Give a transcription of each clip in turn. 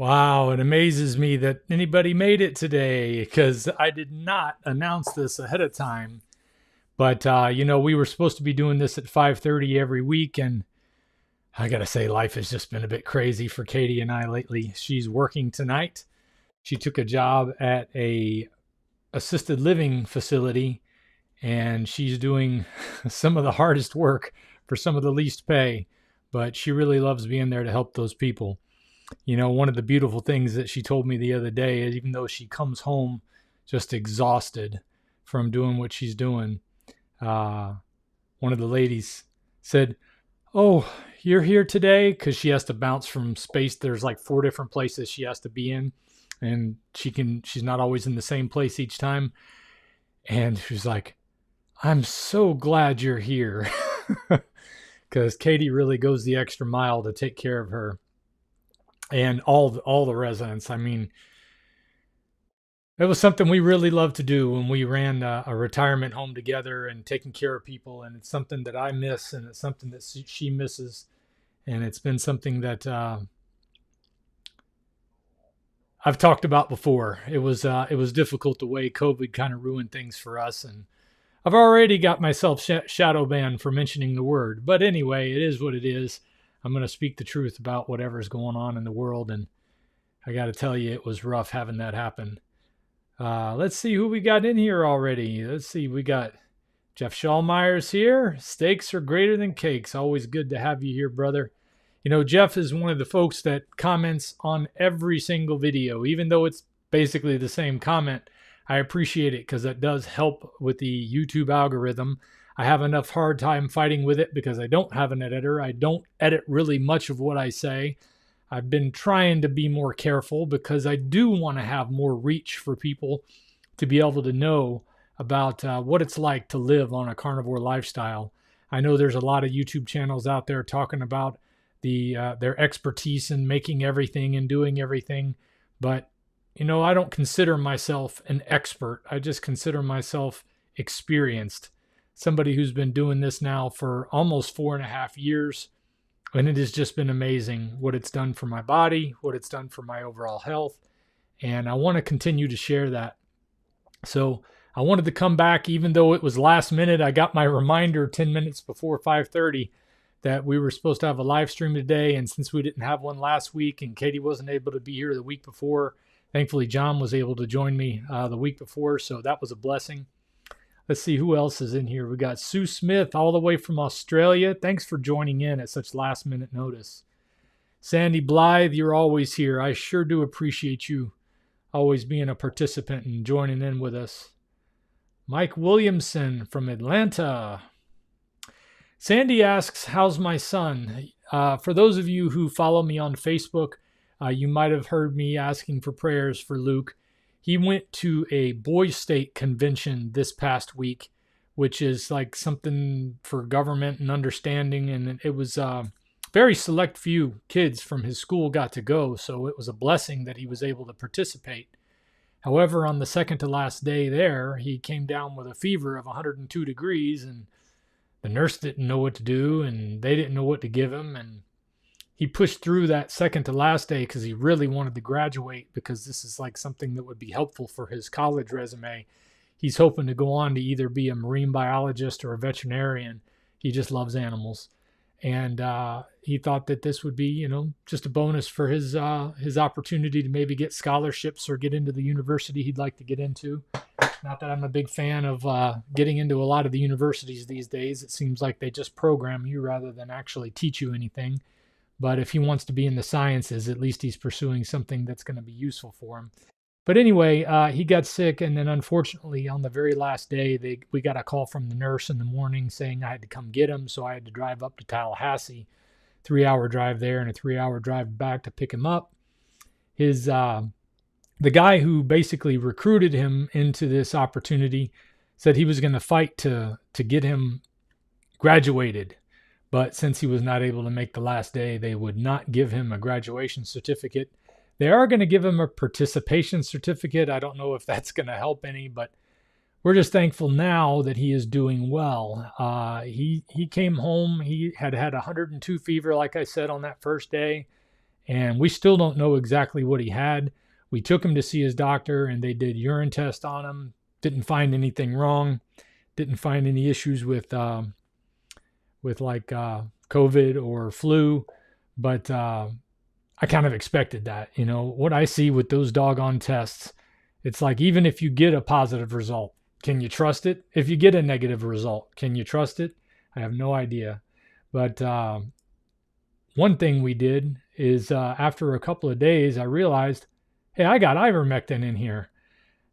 Wow, it amazes me that anybody made it today because I did not announce this ahead of time. But we were supposed to be doing this at 5:30 every week, and I gotta say, life has just been a bit crazy for Katie and I lately. She's working tonight. She took a job at a assisted living facility, and she's doing some of the hardest work for some of the least pay. But she really loves being there to help those people. One of the beautiful things that she told me the other day is even though she comes home just exhausted from doing what she's doing, uh, one of the ladies said, "Oh, you're here today?" Because she has to bounce from space. There's like 4 different places she has to be in, and she's not always in the same place each time. And she's like, "I'm so glad you're here." Because Katie really goes the extra mile to take care of her and all the residents. I mean, it was something we really loved to do when we ran a retirement home together and taking care of people. And it's something that I miss, and it's something that she misses. And it's been something that I've talked about before. It was difficult the way COVID kind of ruined things for us, and I've already got myself shadow banned for mentioning the word. But anyway, it is what it is. I'm going to speak the truth about whatever's going on in the world, and I got to tell you, it was rough having that happen. Let's see who we got in here already. Let's see, we got Jeff Shawmeyer's here. Steaks are greater than cakes. Always good to have you here, brother. Jeff is one of the folks that comments on every single video, even though it's basically the same comment. I appreciate it because that does help with the YouTube algorithm. I have enough hard time fighting with it because I don't have an editor. I don't edit really much of what I say. I've been trying to be more careful because I do want to have more reach for people to be able to know about what it's like to live on a carnivore lifestyle. I know there's a lot of YouTube channels out there talking about their expertise in making everything and doing everything, but I don't consider myself an expert. I just consider myself experienced. Somebody who's been doing this now for almost 4.5 years. And it has just been amazing what it's done for my body, what it's done for my overall health. And I want to continue to share that. So I wanted to come back, even though it was last minute. I got my reminder 10 minutes before 5:30 that we were supposed to have a live stream today. And since we didn't have one last week and Katie wasn't able to be here the week before, thankfully John was able to join me the week before. So that was a blessing. Let's see who else is in here. We got Sue Smith all the way from Australia. Thanks for joining in at such last minute notice. Sandy Blythe, you're always here. I sure do appreciate you always being a participant and joining in with us. Mike Williamson from Atlanta. Sandy asks, how's my son? For those of you who follow me on Facebook, you might have heard me asking for prayers for Luke. He went to a boys' state convention this past week, which is like something for government and understanding. And it was very select few kids from his school got to go. So it was a blessing that he was able to participate. However, on the second to last day there, he came down with a fever of 102 degrees, and the nurse didn't know what to do, and they didn't know what to give him. And he pushed through that second to last day because he really wanted to graduate, because this is like something that would be helpful for his college resume. He's hoping to go on to either be a marine biologist or a veterinarian. He just loves animals. And he thought that this would be, just a bonus for his opportunity to maybe get scholarships or get into the university he'd like to get into. Not that I'm a big fan of getting into a lot of the universities these days. It seems like they just program you rather than actually teach you anything. But if he wants to be in the sciences, at least he's pursuing something that's going to be useful for him. But anyway, he got sick, and then unfortunately on the very last day, we got a call from the nurse in the morning saying I had to come get him, so I had to drive up to Tallahassee, 3-hour drive there and a 3-hour drive back to pick him up. The guy who basically recruited him into this opportunity said he was going to fight to get him graduated. But since he was not able to make the last day, they would not give him a graduation certificate. They are going to give him a participation certificate. I don't know if that's going to help any, but we're just thankful now that he is doing well. He came home. He had 102 fever, like I said, on that first day. and we still don't know exactly what he had. We took him to see his doctor, and they did urine test on him. Didn't find anything wrong. Didn't find any issues with like COVID or flu, but I kind of expected that. You know, what I see with those doggone tests, it's like, even if you get a positive result, can you trust it? If you get a negative result, can you trust it? I have no idea. But one thing we did is after a couple of days, I realized, hey, I got ivermectin in here,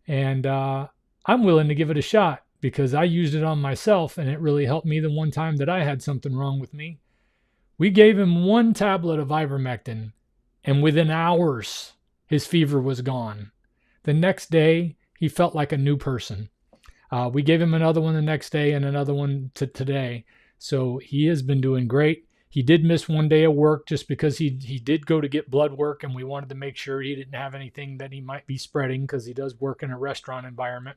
and I'm willing to give it a shot because I used it on myself and it really helped me the one time that I had something wrong with me. We gave him one tablet of ivermectin, and within hours, his fever was gone. The next day, he felt like a new person. We gave him another one the next day and another one today. So he has been doing great. He did miss one day of work just because he did go to get blood work, and we wanted to make sure he didn't have anything that he might be spreading because he does work in a restaurant environment.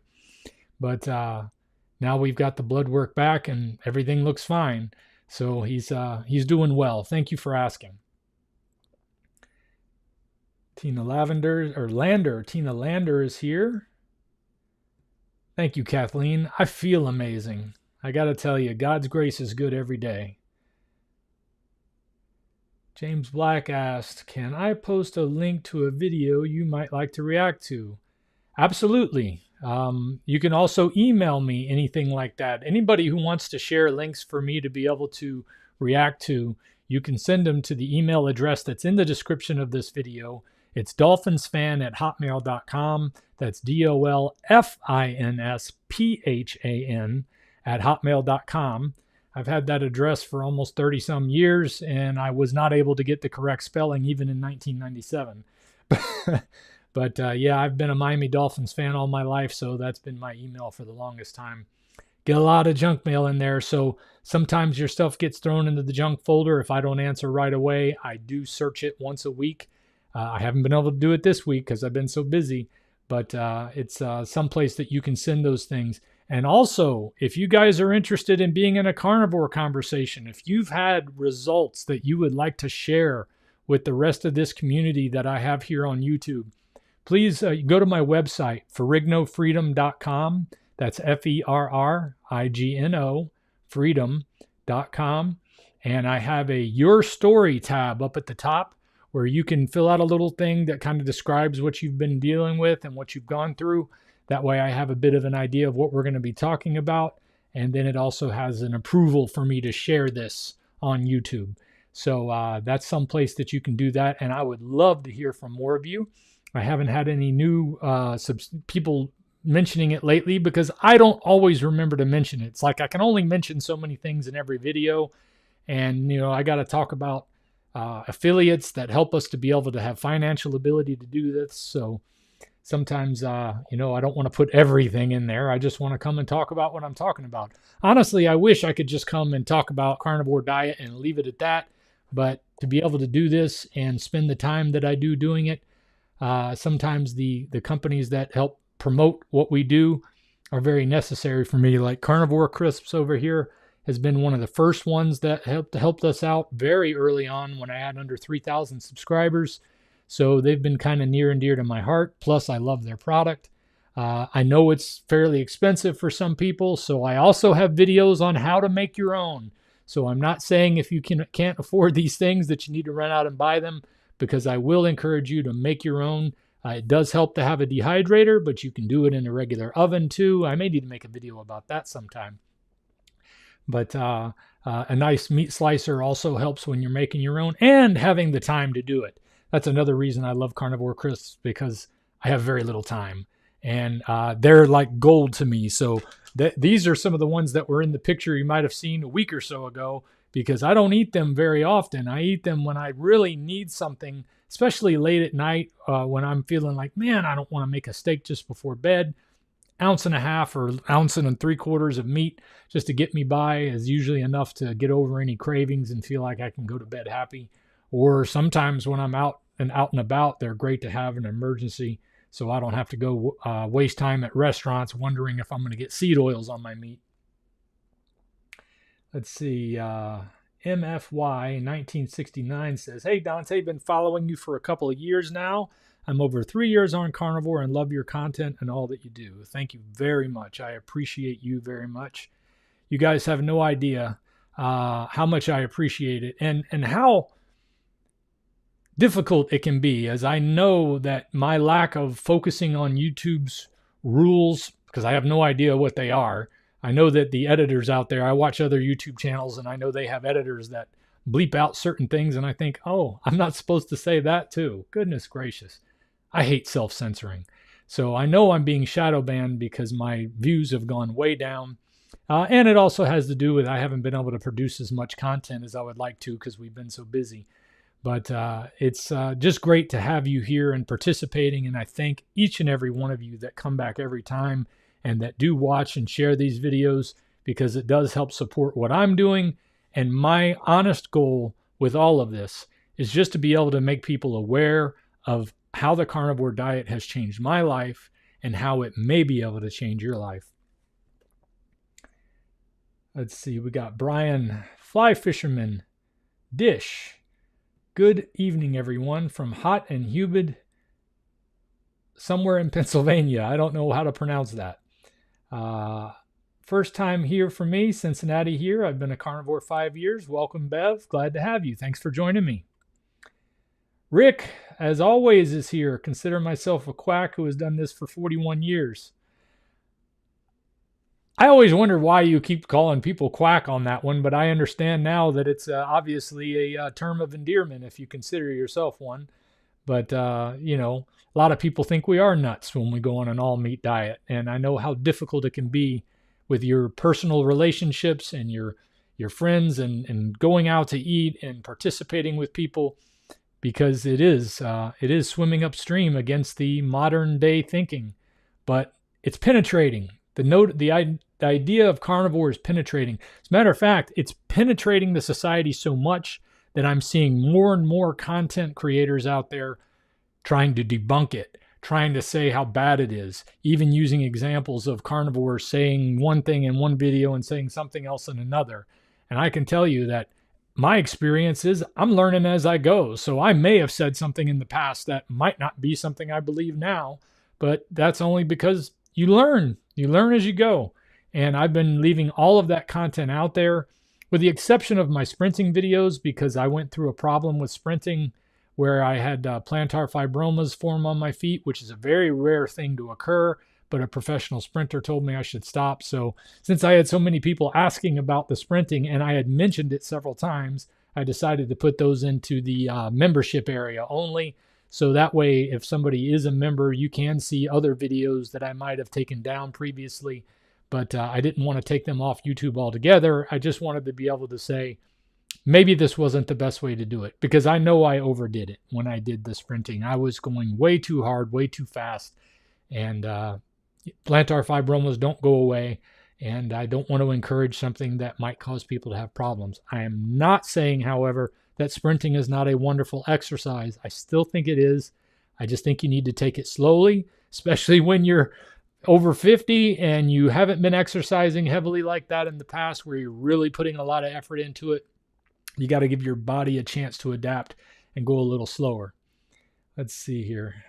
But now we've got the blood work back and everything looks fine. So he's doing well. Thank you for asking. Tina Lander is here. Thank you, Kathleen. I feel amazing. I got to tell you, God's grace is good every day. James Black asked, can I post a link to a video you might like to react to? Absolutely. You can also email me anything like that. Anybody who wants to share links for me to be able to react to, you can send them to the email address that's in the description of this video. It's dolfinsphan@hotmail.com. That's dolfinsphan@hotmail.com. I've had that address for almost 30 some years, and I was not able to get the correct spelling even in 1997. But yeah, I've been a Miami Dolphins fan all my life, so that's been my email for the longest time. Get a lot of junk mail in there, so sometimes your stuff gets thrown into the junk folder. If I don't answer right away, I do search it once a week. I haven't been able to do it this week because I've been so busy, but it's someplace that you can send those things. And also, if you guys are interested in being in a carnivore conversation, if you've had results that you would like to share with the rest of this community that I have here on YouTube, please go to my website, ferrignofreedom.com. That's FERRIGNO, freedom.com. And I have a Your Story tab up at the top where you can fill out a little thing that kind of describes what you've been dealing with and what you've gone through. That way I have a bit of an idea of what we're going to be talking about. And then it also has an approval for me to share this on YouTube. So that's some place that you can do that. And I would love to hear from more of you. I haven't had any new people mentioning it lately because I don't always remember to mention it. It's like I can only mention so many things in every video. And, you know, I got to talk about affiliates that help us to be able to have financial ability to do this. So sometimes, you know, I don't want to put everything in there. I just want to come and talk about what I'm talking about. Honestly, I wish I could just come and talk about carnivore diet and leave it at that. But to be able to do this and spend the time that I do doing it, sometimes the companies that help promote what we do are very necessary for me. Like Carnivore Crisps over here has been one of the first ones that helped us out very early on when I had under 3,000 subscribers. So they've been kind of near and dear to my heart. Plus, I love their product. I know it's fairly expensive for some people, so I also have videos on how to make your own. So I'm not saying if you can't afford these things that you need to run out and buy them, because I will encourage you to make your own. It does help to have a dehydrator, but you can do it in a regular oven too. I may need to make a video about that sometime. But a nice meat slicer also helps when you're making your own and having the time to do it. That's another reason I love Carnivore Crisps, because I have very little time. And they're like gold to me. So these are some of the ones that were in the picture you might have seen a week or so ago, because I don't eat them very often. I eat them when I really need something, especially late at night when I'm feeling like, man, I don't want to make a steak just before bed. 1.5 ounces or 1.75 ounces of meat just to get me by is usually enough to get over any cravings and feel like I can go to bed happy. Or sometimes when I'm out and about, they're great to have an emergency, so I don't have to go waste time at restaurants wondering if I'm going to get seed oils on my meat. Let's see. MFY 1969 says, "Hey Dante, been following you for a couple of years now. I'm over 3 years on carnivore and love your content and all that you do. Thank you very much. I appreciate you very much. You guys have no idea how much I appreciate it and how difficult it can be, as I know that my lack of focusing on YouTube's rules, because I have no idea what they are. I know that the editors out there, I watch other YouTube channels and I know they have editors that bleep out certain things and I think, oh, I'm not supposed to say that too. Goodness gracious. I hate self-censoring. So I know I'm being shadow banned because my views have gone way down. And it also has to do with I haven't been able to produce as much content as I would like to because we've been so busy. But it's just great to have you here and participating. And I thank each and every one of you that come back every time and that do watch and share these videos, because it does help support what I'm doing. And my honest goal with all of this is just to be able to make people aware of how the carnivore diet has changed my life and how it may be able to change your life. Let's see, we got Brian, Fly Fisherman, Dish. Good evening, everyone, from hot and humid somewhere in Pennsylvania. I don't know how to pronounce that. First time here for me, Cincinnati here. I've been a carnivore 5 years. Welcome, Bev. Glad to have you. Thanks for joining me. Rick, as always, is here. Consider myself a quack who has done this for 41 years. I always wonder why you keep calling people quack on that one, but I understand now that it's obviously a term of endearment if you consider yourself one. But, you know, a lot of people think we are nuts when we go on an all-meat diet. And I know how difficult it can be with your personal relationships and your friends and going out to eat and participating with people, because it is swimming upstream against the modern day thinking. But it's penetrating. The idea of carnivore is penetrating. As a matter of fact, it's penetrating the society so much that I'm seeing more and more content creators out there trying to debunk it, trying to say how bad it is, even using examples of carnivores saying one thing in one video and saying something else in another. And I can tell you that my experience is I'm learning as I go. So I may have said something in the past that might not be something I believe now, but that's only because you learn. You learn as you go. And I've been leaving all of that content out there, with the exception of my sprinting videos, because I went through a problem with sprinting where I had plantar fibromas form on my feet, which is a very rare thing to occur, but a professional sprinter told me I should stop. So since I had so many people asking about the sprinting and I had mentioned it several times, I decided to put those into the membership area only. So that way, if somebody is a member, you can see other videos that I might have taken down previously. But I didn't want to take them off YouTube altogether. I just wanted to be able to say, maybe this wasn't the best way to do it, because I know I overdid it when I did the sprinting. I was going way too hard, way too fast. And plantar fibromas don't go away. And I don't want to encourage something that might cause people to have problems. I am not saying, however, that sprinting is not a wonderful exercise. I still think it is. I just think you need to take it slowly, especially when you're over 50 and you haven't been exercising heavily like that in the past, where you're really putting a lot of effort into it. You got to give your body a chance to adapt and go a little slower. Let's see here.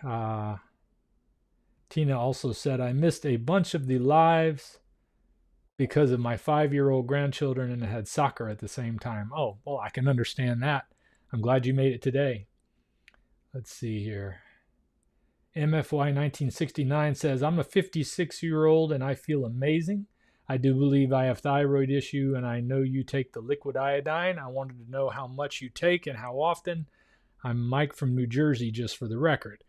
Tina also said, I missed a bunch of the lives because of my 5-year-old grandchildren and had soccer at the same time. Oh, well, I can understand that. I'm glad you made it today. Let's see here. MFY 1969 says, I'm a 56-year-old and I feel amazing. I do believe I have thyroid issue and I know you take the liquid iodine. I wanted to know how much you take and how often. I'm Mike from New Jersey, just for the record.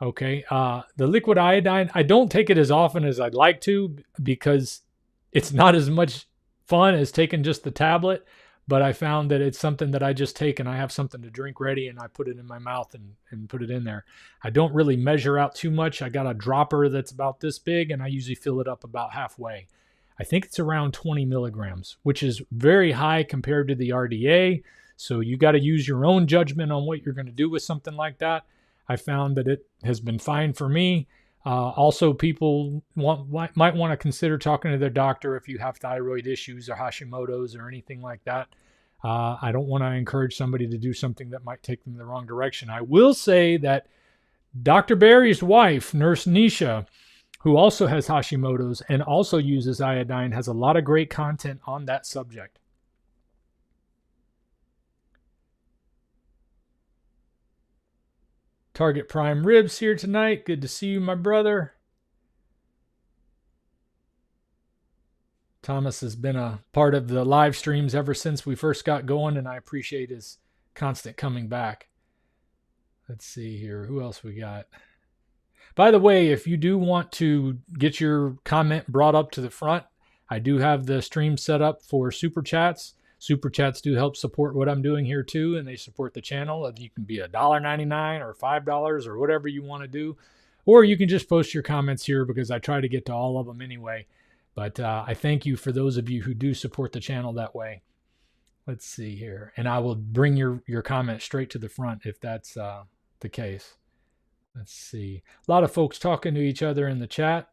Okay, the liquid iodine, I don't take it as often as I'd like to because it's not as much fun as taking just the tablet. But I found that it's something that I just take and I have something to drink ready and I put it in my mouth and put it in there. I don't really measure out too much. I got a dropper that's about this big and I usually fill it up about halfway. I think it's around 20 milligrams, which is very high compared to the RDA. So you got to use your own judgment on what you're going to do with something like that. I found that it has been fine for me. Also, people might want to consider talking to their doctor if you have thyroid issues or Hashimoto's or anything like that. I don't want to encourage somebody to do something that might take them the wrong direction. I will say that Dr. Barry's wife, Nurse Nisha, who also has Hashimoto's and also uses iodine, has a lot of great content on that subject. Target Prime Ribs here tonight. Good to see you, my brother. Thomas has been a part of the live streams ever since we first got going, and I appreciate his constant coming back. Let's see here. Who else we got? By the way, if you do want to get your comment brought up to the front, I do have the stream set up for Super Chats. Super Chats do help support what I'm doing here too, and they support the channel. You can be $1.99 or $5 or whatever you want to do. Or you can just post your comments here because I try to get to all of them anyway. But I thank you for those of you who do support the channel that way. Let's see here. And I will bring your comment straight to the front if that's the case. Let's see. A lot of folks talking to each other in the chat.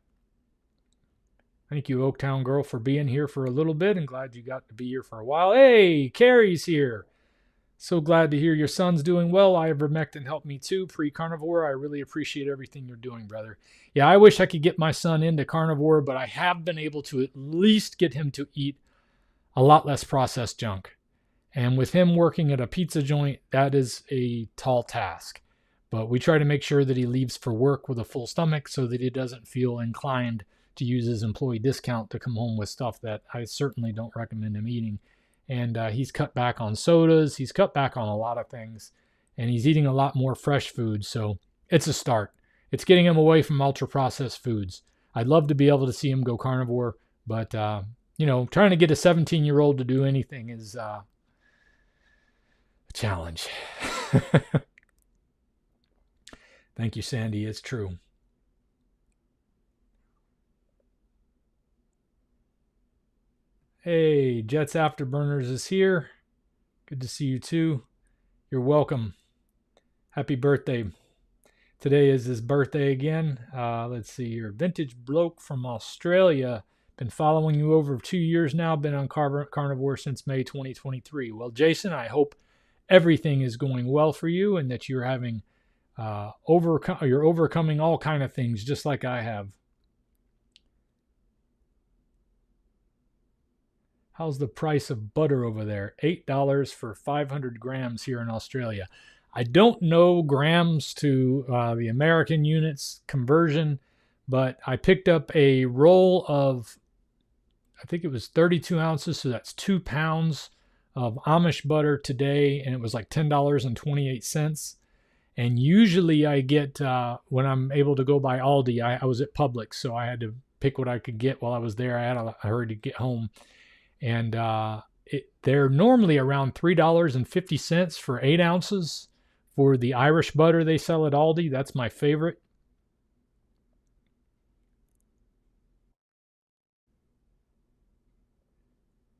Thank you, Oaktown Girl, for being here for a little bit, and glad you got to be here for a while. Hey, Carrie's here. So glad to hear your son's doing well. Ivermectin helped me too, pre-carnivore. I really appreciate everything you're doing, brother. Yeah, I wish I could get my son into carnivore, but I have been able to at least get him to eat a lot less processed junk. And with him working at a pizza joint, that is a tall task. But we try to make sure that he leaves for work with a full stomach so that he doesn't feel inclined to use his employee discount to come home with stuff that I certainly don't recommend him eating. And he's cut back on sodas. He's cut back on a lot of things. And he's eating a lot more fresh food. So it's a start. It's getting him away from ultra-processed foods. I'd love to be able to see him go carnivore. But, trying to get a 17-year-old to do anything is a challenge. Thank you, Sandy. It's true. Hey, Jets Afterburners is here. Good to see you too. You're welcome. Happy birthday. Today is his birthday again. Let's see here. Vintage Bloke from Australia. Been following you over 2 years now. Been on carnivore since May 2023. Well, Jason, I hope everything is going well for you and that you're having you're overcoming all kind of things just like I have. How's the price of butter over there? $8 for 500 grams here in Australia. I don't know grams to the American units conversion, but I picked up a roll of, I think it was 32 ounces, so that's 2 pounds of Amish butter today, and it was like $10.28. And usually I get, when I'm able to go by Aldi, I was at Publix, so I had to pick what I could get while I was there. I had a hurry to get home. And they're normally around $3.50 for 8 ounces for the Irish butter they sell at Aldi. That's my favorite.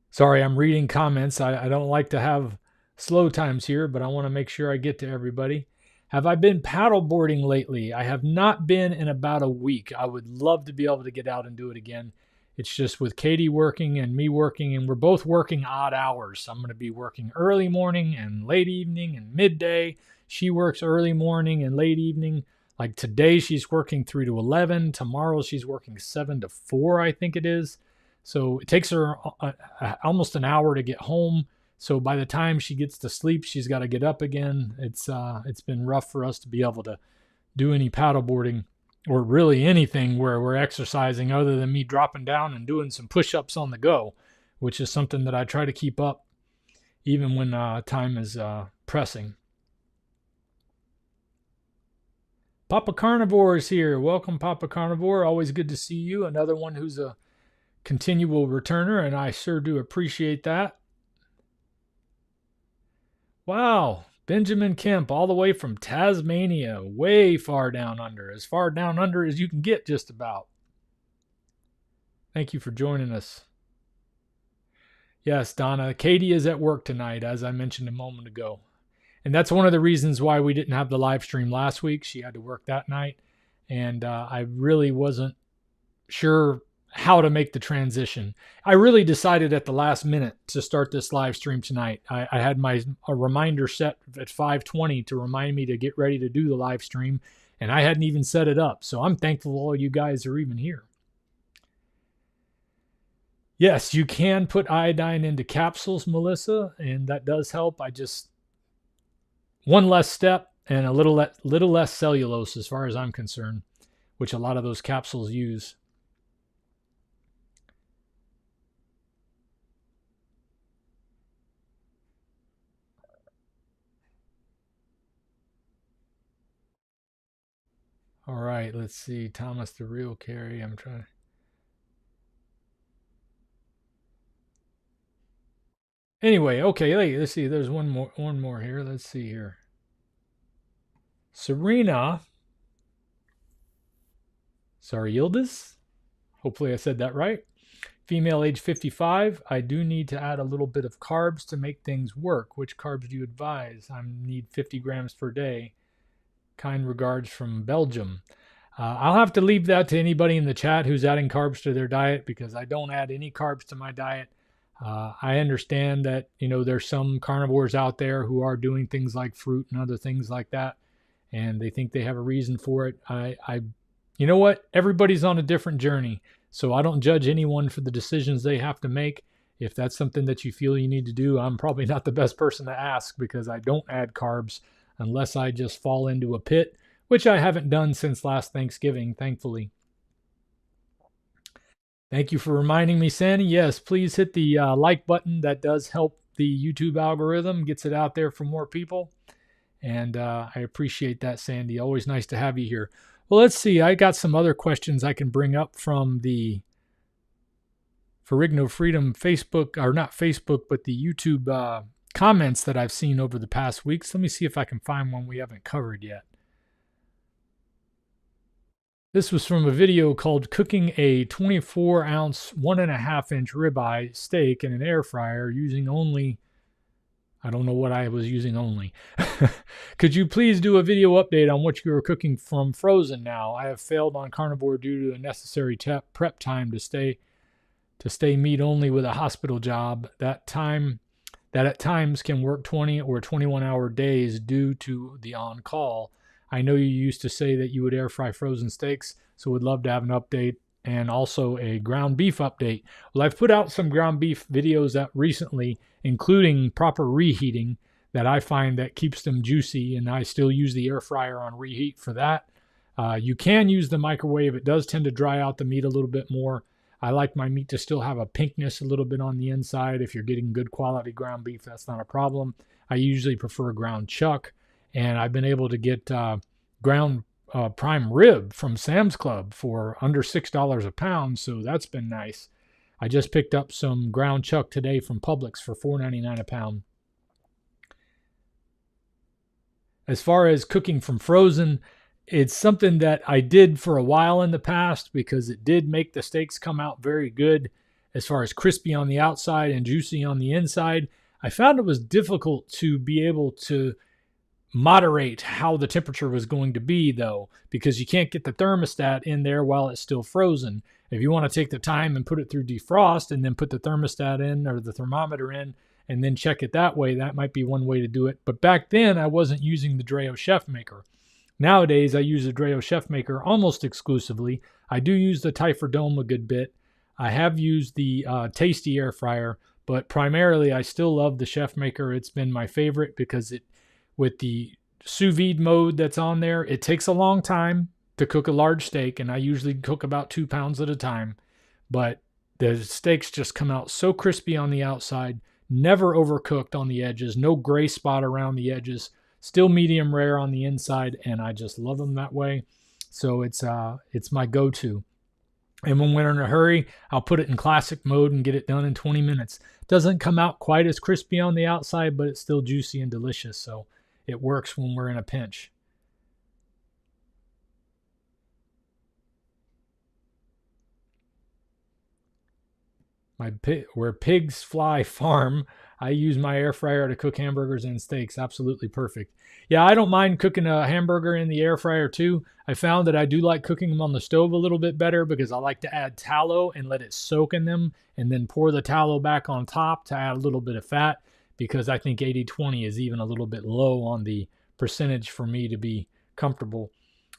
Sorry, I'm reading comments. I don't like to have slow times here, but I want to make sure I get to everybody. Have I been paddleboarding lately? I have not been in about a week. I would love to be able to get out and do it again. It's just with Katie working and me working, and we're both working odd hours. So I'm going to be working early morning and late evening and midday. She works early morning and late evening. Like today, she's working 3 to 11. Tomorrow, she's working 7 to 4, I think it is. So it takes her almost an hour to get home. So by the time she gets to sleep, she's got to get up again. It's been rough for us to be able to do any paddleboarding or really anything where we're exercising other than me dropping down and doing some push-ups on the go, which is something that I try to keep up even when time is pressing. Papa Carnivore is here. Welcome, Papa Carnivore. Always good to see you. Another one who's a continual returner, and I sure do appreciate that. Wow, Benjamin Kemp, all the way from Tasmania, way far down under, as far down under as you can get just about. Thank you for joining us. Yes, Donna, Katie is at work tonight, as I mentioned a moment ago. And that's one of the reasons why we didn't have the live stream last week. She had to work that night, and I really wasn't sure how to make the transition. I really decided at the last minute to start this live stream tonight. I had a reminder set at 5:20 to remind me to get ready to do the live stream, and I hadn't even set it up. So I'm thankful all you guys are even here. Yes, you can put iodine into capsules, Melissa, and that does help. I just one less step and a little less cellulose as far as I'm concerned, which a lot of those capsules use. All right, let's see. Thomas the Real Carry. I'm trying. Anyway, okay, let's see. There's one more here. Let's see here. Serena. Sorry, Yildiz. Hopefully I said that right. Female, age 55. I do need to add a little bit of carbs to make things work. Which carbs do you advise? I need 50 grams per day. Kind regards from Belgium. I'll have to leave that to anybody in the chat who's adding carbs to their diet, because I don't add any carbs to my diet. I understand that, there's some carnivores out there who are doing things like fruit and other things like that, and they think they have a reason for it. You know what? Everybody's on a different journey, so I don't judge anyone for the decisions they have to make. If that's something that you feel you need to do, I'm probably not the best person to ask, because I don't add carbs unless I just fall into a pit, which I haven't done since last Thanksgiving, thankfully. Thank you for reminding me, Sandy. Yes, please hit the like button. That does help the YouTube algorithm, gets it out there for more people. And I appreciate that, Sandy. Always nice to have you here. Well, let's see. I got some other questions I can bring up from the Ferrigno Freedom Facebook, or not Facebook, but the YouTube comments that I've seen over the past weeks. Let me see if I can find one we haven't covered yet. This was from a video called Cooking a 24-ounce, 1.5-inch ribeye steak in an air fryer using only, I don't know what I was using only. Could you please do a video update on what you are cooking from frozen now? I have failed on carnivore due to the necessary prep time to stay meat only with a hospital job. That at times can work 20 or 21-hour days due to the on-call. I know you used to say that you would air fry frozen steaks, so would love to have an update and also a ground beef update. Well, I've put out some ground beef videos that recently, including proper reheating, that I find that keeps them juicy, and I still use the air fryer on reheat for that. You can use the microwave. It does tend to dry out the meat a little bit more. I like my meat to still have a pinkness a little bit on the inside. If you're getting good quality ground beef, that's not a problem. I usually prefer ground chuck, and I've been able to get ground prime rib from Sam's Club for under $6 a pound, so that's been nice. I just picked up some ground chuck today from Publix for $4.99 a pound. As far as cooking from frozen, it's something that I did for a while in the past, because it did make the steaks come out very good as far as crispy on the outside and juicy on the inside. I found it was difficult to be able to moderate how the temperature was going to be, though, because you can't get the thermostat in there while it's still frozen. If you want to take the time and put it through defrost and then put the thermostat in, or the thermometer in, and then check it that way, that might be one way to do it. But back then I wasn't using the Dreo Chef Maker. Nowadays I use the Dreo Chef Maker almost exclusively. I do use the Typher Dome a good bit. I have used the Tasty air fryer, but primarily I still love the Chef Maker. It's been my favorite because with the sous vide mode that's on there, it takes a long time to cook a large steak, and I usually cook about 2 pounds at a time, but the steaks just come out so crispy on the outside, never overcooked on the edges, no gray spot around the edges, still medium rare on the inside, and I just love them that way. So it's my go-to. And when we're in a hurry, I'll put it in classic mode and get it done in 20 minutes. Doesn't come out quite as crispy on the outside, but it's still juicy and delicious. So it works when we're in a pinch. Where pigs fly farm, I use my air fryer to cook hamburgers and steaks. Absolutely perfect. Yeah, I don't mind cooking a hamburger in the air fryer too. I found that I do like cooking them on the stove a little bit better because I like to add tallow and let it soak in them and then pour the tallow back on top to add a little bit of fat, because I think 80/20 is even a little bit low on the percentage for me to be comfortable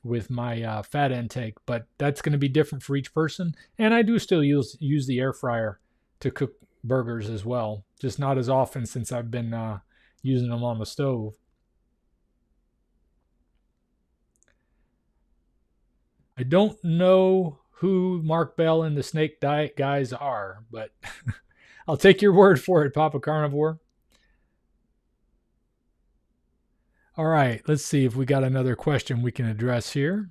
with my fat intake. But that's going to be different for each person. And I do still use the air fryer to cook burgers as well, just not as often since I've been using them on the stove. I don't know who Mark Bell and the Snake Diet guys are, but I'll take your word for it, Papa Carnivore. All right, let's see if we got another question we can address here.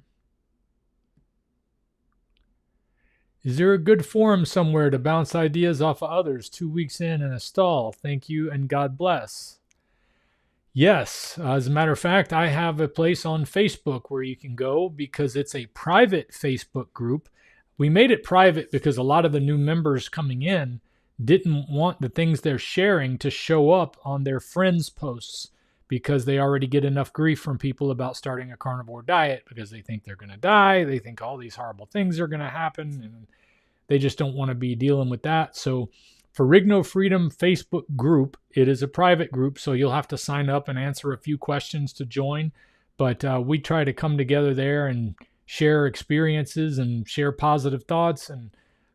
Is there a good forum somewhere to bounce ideas off of others 2 weeks in a stall? Thank you and God bless. Yes, as a matter of fact, I have a place on Facebook where you can go because it's a private Facebook group. We made it private because a lot of the new members coming in didn't want the things they're sharing to show up on their friends' posts, because they already get enough grief from people about starting a carnivore diet because they think they're going to die. They think all these horrible things are going to happen, and they just don't want to be dealing with that. So Ferrigno Freedom Facebook group, it is a private group, so you'll have to sign up and answer a few questions to join. But we try to come together there and share experiences and share positive thoughts and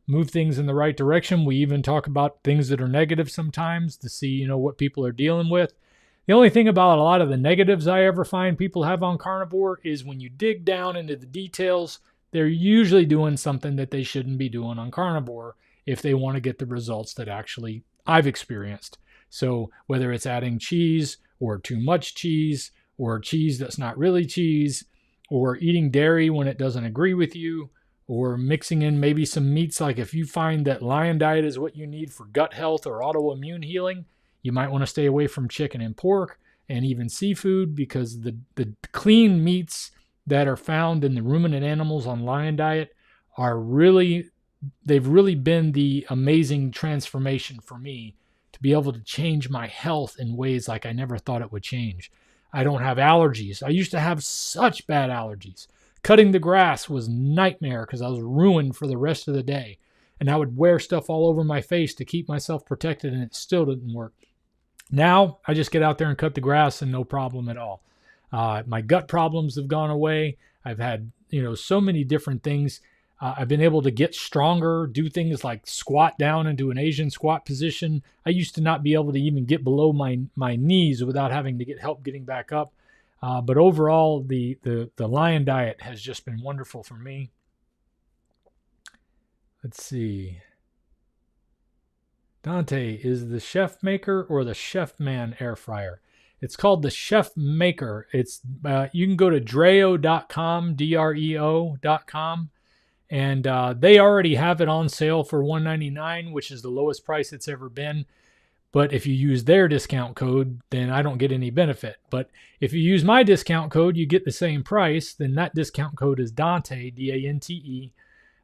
move things in the right direction. We even talk about things that are negative sometimes to see, what people are dealing with. The only thing about a lot of the negatives I ever find people have on carnivore is when you dig down into the details, they're usually doing something that they shouldn't be doing on carnivore if they want to get the results that actually I've experienced. So whether it's adding cheese or too much cheese or cheese that's not really cheese, or eating dairy when it doesn't agree with you, or mixing in maybe some meats, like if you find that lion diet is what you need for gut health or autoimmune healing, you might want to stay away from chicken and pork and even seafood, because the clean meats that are found in the ruminant animals on lion diet they've really been the amazing transformation for me to be able to change my health in ways like I never thought it would change. I don't have allergies. I used to have such bad allergies. Cutting the grass was nightmare because I was ruined for the rest of the day. And I would wear stuff all over my face to keep myself protected, and it still didn't work. Now I just get out there and cut the grass and no problem at all. My gut problems have gone away. I've had, so many different things. I've been able to get stronger, do things like squat down into an Asian squat position. I used to not be able to even get below my knees without having to get help getting back up. But overall, the lion diet has just been wonderful for me. Let's see. Dante, is the Chef Maker or the Chef Man air fryer? It's called the Chef Maker. It's you can go to dreo.com, dreo.com, and they already have it on sale for $199, which is the lowest price it's ever been. But if you use their discount code, then I don't get any benefit. But if you use my discount code, you get the same price. Then that discount code is Dante, D-A-N-T-E.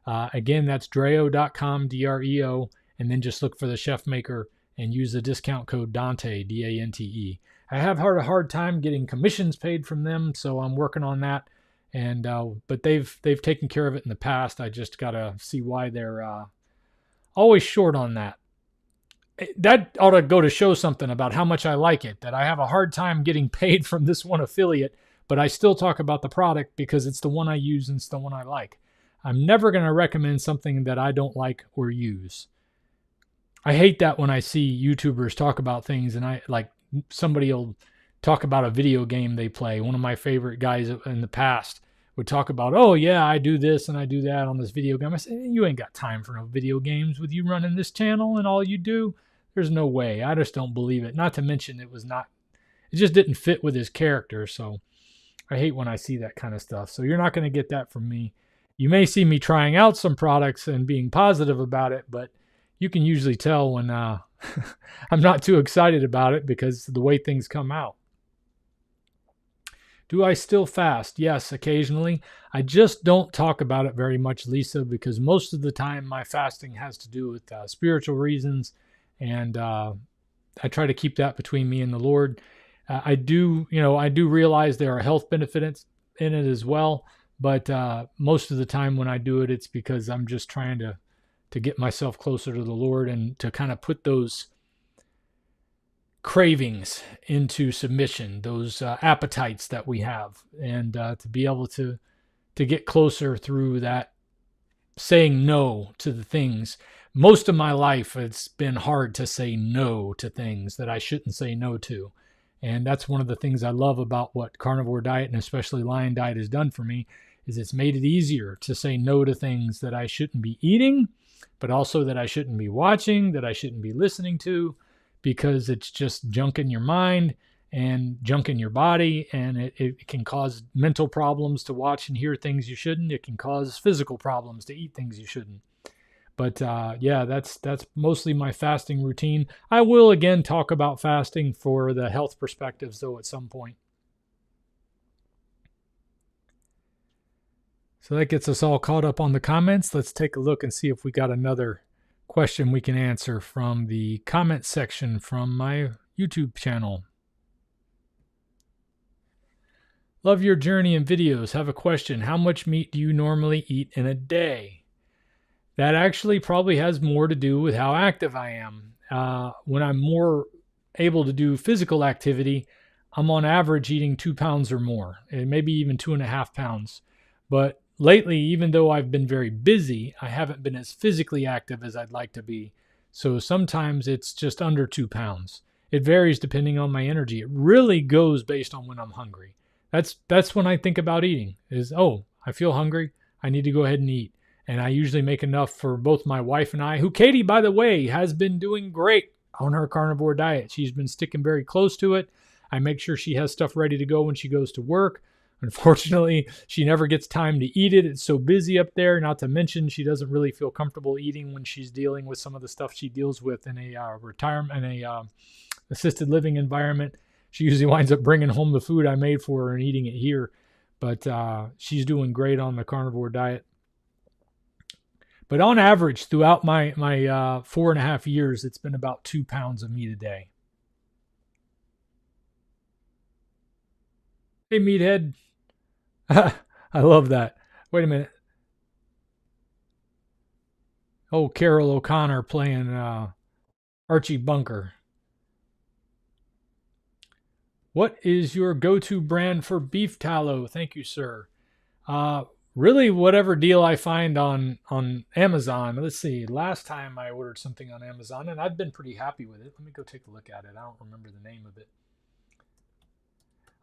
Again, that's dreo.com, D-R-E-O. And then just look for the Chef Maker and use the discount code Dante, D-A-N-T-E. I have had a hard time getting commissions paid from them, so I'm working on that. And but they've taken care of it in the past. I just got to see why they're always short on that. That ought to go to show something about how much I like it, that I have a hard time getting paid from this one affiliate, but I still talk about the product because it's the one I use and it's the one I like. I'm never going to recommend something that I don't like or use. I hate that when I see YouTubers talk about things and somebody will talk about a video game they play. One of my favorite guys in the past would talk about, oh yeah, I do this and I do that on this video game. I say, you ain't got time for no video games with you running this channel and all you do. There's no way. I just don't believe it. Not to mention it just didn't fit with his character. So I hate when I see that kind of stuff. So you're not going to get that from me. You may see me trying out some products and being positive about it, but you can usually tell when I'm not too excited about it because of the way things come out. Do I still fast? Yes, occasionally. I just don't talk about it very much, Lisa, because most of the time my fasting has to do with spiritual reasons, and I try to keep that between me and the Lord. I do realize there are health benefits in it as well, but most of the time when I do it, it's because I'm just trying to get myself closer to the Lord and to kind of put those cravings into submission, those appetites that we have, and to be able to get closer through that saying no to the things. Most of my life, it's been hard to say no to things that I shouldn't say no to. And that's one of the things I love about what carnivore diet and especially lion diet has done for me is it's made it easier to say no to things that I shouldn't be eating, but also that I shouldn't be watching, that I shouldn't be listening to, because it's just junk in your mind and junk in your body, and it can cause mental problems to watch and hear things you shouldn't. It can cause physical problems to eat things you shouldn't. But yeah, that's mostly my fasting routine. I will again talk about fasting for the health perspectives though at some point. So that gets us all caught up on the comments. Let's take a look and see if we got another question we can answer from the comment section from my YouTube channel. Love your journey and videos. Have a question. How much meat do you normally eat in a day? That actually probably has more to do with how active I am. When I'm more able to do physical activity, I'm on average eating 2 pounds or more, and maybe even 2.5 pounds. But lately, even though I've been very busy, I haven't been as physically active as I'd like to be. So sometimes it's just under 2 pounds. It varies depending on my energy. It really goes based on when I'm hungry. That's when I think about eating is, oh, I feel hungry. I need to go ahead and eat. And I usually make enough for both my wife and I, who Katie, by the way, has been doing great on her carnivore diet. She's been sticking very close to it. I make sure she has stuff ready to go when she goes to work. Unfortunately, she never gets time to eat it. It's so busy up there. Not to mention, she doesn't really feel comfortable eating when she's dealing with some of the stuff she deals with in a retirement, in a assisted living environment. She usually winds up bringing home the food I made for her and eating it here. But she's doing great on the carnivore diet. But on average, throughout my 4.5 years, it's been about 2 pounds of meat a day. Hey, meathead. I love that. Wait a minute. Oh, Carol O'Connor playing Archie Bunker. What is your go-to brand for beef tallow? Thank you, sir. Really, whatever deal I find on Amazon. Let's see. Last time I ordered something on Amazon, and I've been pretty happy with it. Let me go take a look at it. I don't remember the name of it.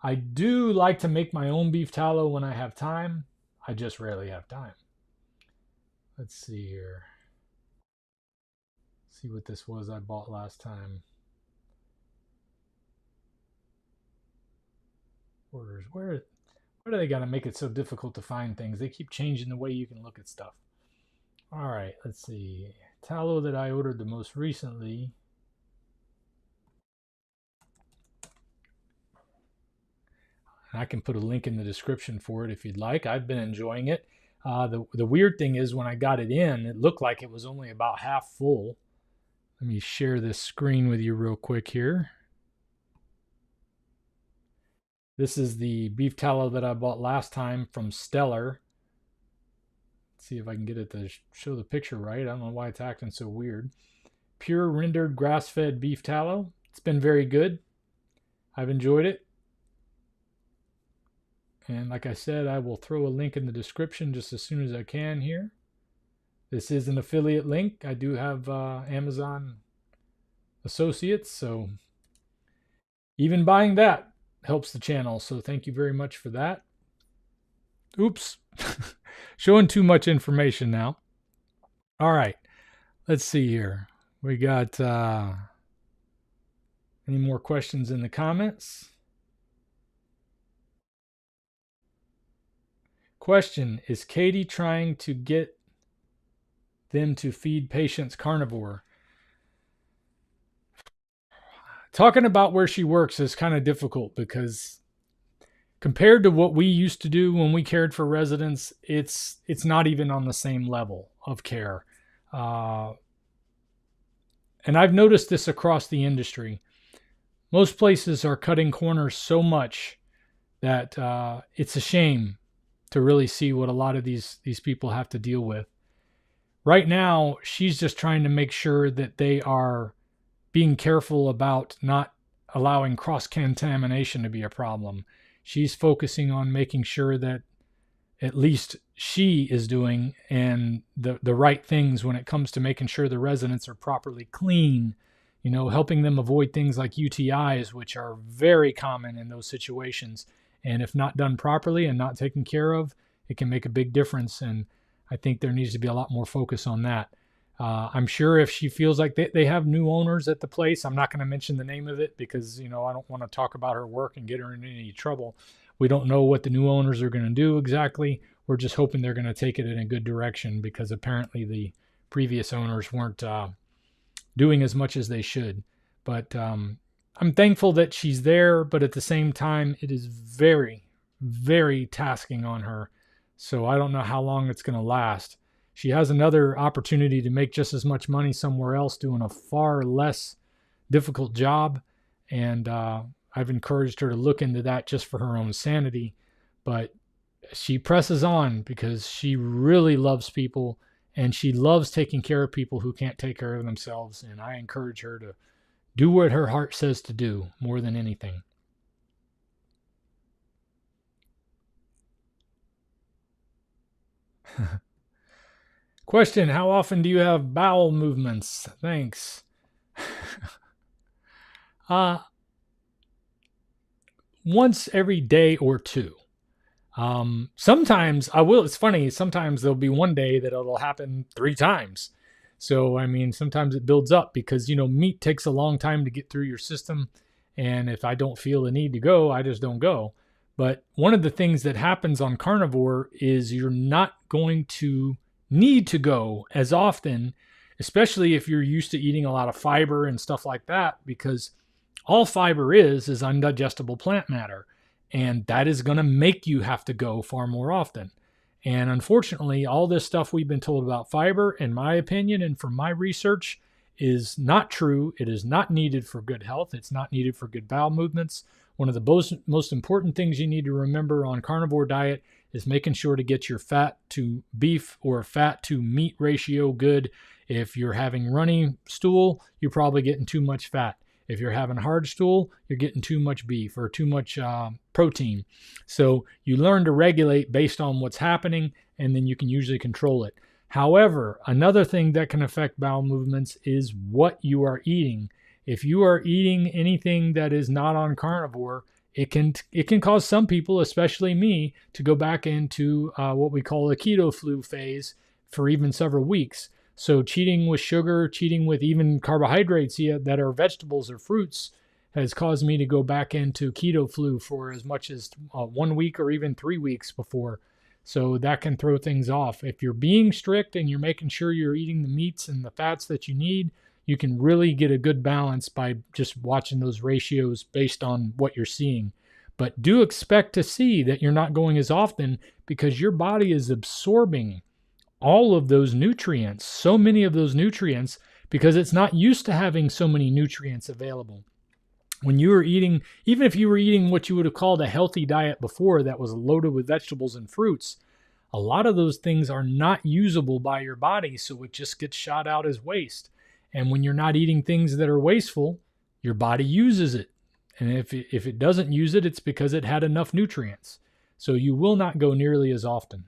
I do like to make my own beef tallow when I have time. I just rarely have time. Let's see here. See what this was I bought last time. Orders. Where do they got to make it so difficult to find things? They keep changing the way you can look at stuff. All right, let's see. Tallow that I ordered the most recently. I can put a link in the description for it if you'd like. I've been enjoying it. The weird thing is when I got it in, it looked like it was only about half full. Let me share this screen with you real quick here. This is the beef tallow that I bought last time from Stellar. Let's see if I can get it to show the picture right. I don't know why it's acting so weird. Pure rendered grass-fed beef tallow. It's been very good. I've enjoyed it. And like I said, I will throw a link in the description just as soon as I can here. This is an affiliate link. I do have Amazon associates, so even buying that helps the channel. So thank you very much for that. Oops. Showing too much information now. All right. Let's see here. We got any more questions in the comments? Question, is Katie trying to get them to feed patients carnivore? Talking about where she works is kind of difficult because compared to what we used to do when we cared for residents, it's not even on the same level of care. Uh, and I've noticed this across the industry. Most places are cutting corners so much that it's a shame to really see what a lot of these people have to deal with. Right now, she's just trying to make sure that they are being careful about not allowing cross contamination to be a problem. She's focusing on making sure that at least she is doing and the right things when it comes to making sure the residents are properly clean, helping them avoid things like UTIs, which are very common in those situations. And if not done properly and not taken care of, it can make a big difference. And I think there needs to be a lot more focus on that. I'm sure if she feels like they have new owners at the place, I'm not going to mention the name of it because, I don't want to talk about her work and get her in any trouble. We don't know what the new owners are going to do exactly. We're just hoping they're going to take it in a good direction because apparently the previous owners weren't doing as much as they should. But I'm thankful that she's there, but at the same time, it is very, very tasking on her. So I don't know how long it's going to last. She has another opportunity to make just as much money somewhere else doing a far less difficult job. And I've encouraged her to look into that just for her own sanity. But she presses on because she really loves people and she loves taking care of people who can't take care of themselves. And I encourage her to do what her heart says to do more than anything. Question, how often do you have bowel movements? Thanks. Once every day or two. Sometimes I will. It's funny. Sometimes there'll be one day that it'll happen 3 times. So, sometimes it builds up because, meat takes a long time to get through your system. And if I don't feel the need to go, I just don't go. But one of the things that happens on carnivore is you're not going to need to go as often, especially if you're used to eating a lot of fiber and stuff like that, because all fiber is undigestible plant matter. And that is going to make you have to go far more often. And unfortunately, all this stuff we've been told about fiber, in my opinion, and from my research, is not true. It is not needed for good health. It's not needed for good bowel movements. One of the most important things you need to remember on carnivore diet is making sure to get your fat to beef or fat to meat ratio good. If you're having runny stool, you're probably getting too much fat. If you're having hard stool, you're getting too much beef or too much protein. So you learn to regulate based on what's happening, and then you can usually control it. However, another thing that can affect bowel movements is what you are eating. If you are eating anything that is not on carnivore, it can cause some people, especially me, to go back into what we call a keto flu phase for even several weeks. So cheating with sugar, cheating with even carbohydrates that are vegetables or fruits has caused me to go back into keto flu for as much as 1 week or even 3 weeks before. So that can throw things off. If you're being strict and you're making sure you're eating the meats and the fats that you need, you can really get a good balance by just watching those ratios based on what you're seeing. But do expect to see that you're not going as often because your body is absorbing all of those nutrients, so many of those nutrients, because it's not used to having so many nutrients available. When you were eating, even if you were eating what you would have called a healthy diet before that was loaded with vegetables and fruits, a lot of those things are not usable by your body, so it just gets shot out as waste. And when you're not eating things that are wasteful, your body uses it. And if it doesn't use it, it's because it had enough nutrients. So you will not go nearly as often.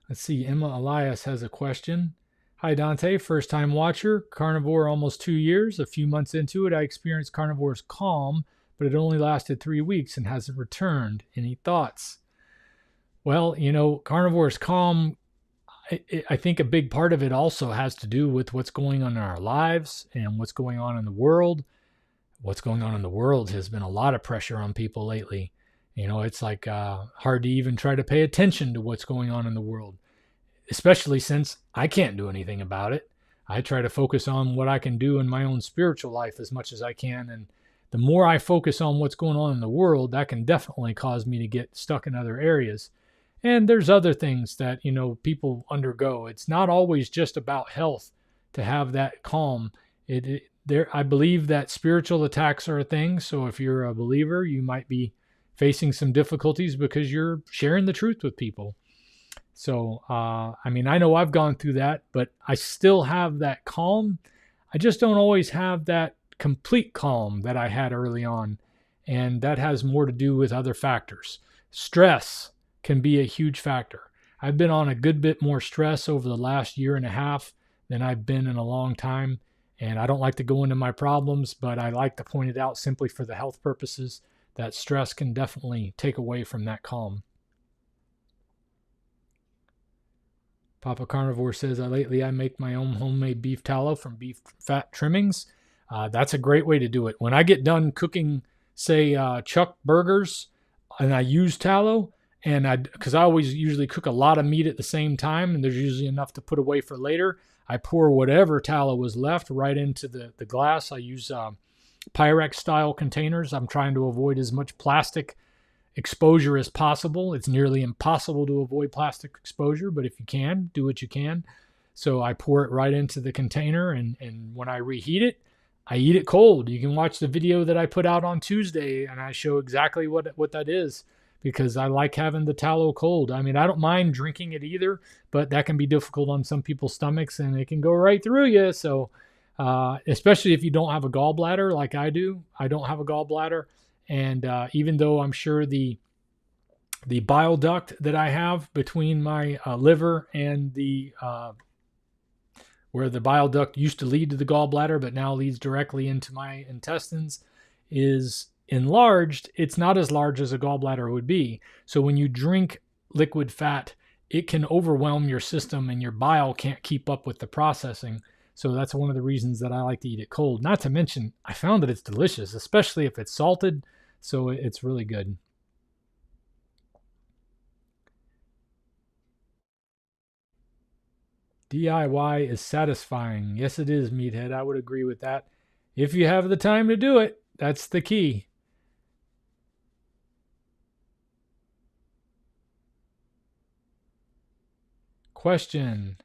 Let's see, Emma Elias has a question. Hi, Dante, first time watcher, carnivore almost 2 years. A few months into it, I experienced carnivore's calm, but it only lasted 3 weeks and hasn't returned. Any thoughts? Well, carnivore's calm, I think a big part of it also has to do with what's going on in our lives and what's going on in the world. What's going on in the world has been a lot of pressure on people lately. It's like hard to even try to pay attention to what's going on in the world, especially since I can't do anything about it. I try to focus on what I can do in my own spiritual life as much as I can, and the more I focus on what's going on in the world, that can definitely cause me to get stuck in other areas. And there's other things that, people undergo. It's not always just about health to have that calm. I believe that spiritual attacks are a thing. So if you're a believer, you might be facing some difficulties because you're sharing the truth with people. So, I know I've gone through that, but I still have that calm. I just don't always have that complete calm that I had early on. And that has more to do with other factors. Stress can be a huge factor. I've been on a good bit more stress over the last year and a half than I've been in a long time. And I don't like to go into my problems, but I like to point it out simply for the health purposes that stress can definitely take away from that calm. Papa Carnivore says, lately I make my own homemade beef tallow from beef fat trimmings. That's a great way to do it. When I get done cooking, say, chuck burgers, and I use tallow, because I always usually cook a lot of meat at the same time, and there's usually enough to put away for later, I pour whatever tallow was left right into the glass. I use Pyrex style containers. I'm trying to avoid as much plastic exposure as possible. It's nearly impossible to avoid plastic exposure, but if you can, do what you can. So I pour it right into the container, and when I reheat it, I eat it cold. You can watch the video that I put out on Tuesday, and I show exactly what that is, because I like having the tallow cold. I don't mind drinking it either, but that can be difficult on some people's stomachs, and it can go right through you. So especially if you don't have a gallbladder like I do. I don't have a gallbladder. And even though I'm sure the bile duct that I have between my liver and where the bile duct used to lead to the gallbladder, but now leads directly into my intestines, is enlarged, it's not as large as a gallbladder would be. So when you drink liquid fat, it can overwhelm your system and your bile can't keep up with the processing. So that's one of the reasons that I like to eat it cold. Not to mention, I found that it's delicious, especially if it's salted. So it's really good. DIY is satisfying. Yes, it is, Meathead. I would agree with that. If you have the time to do it, that's the key. Question.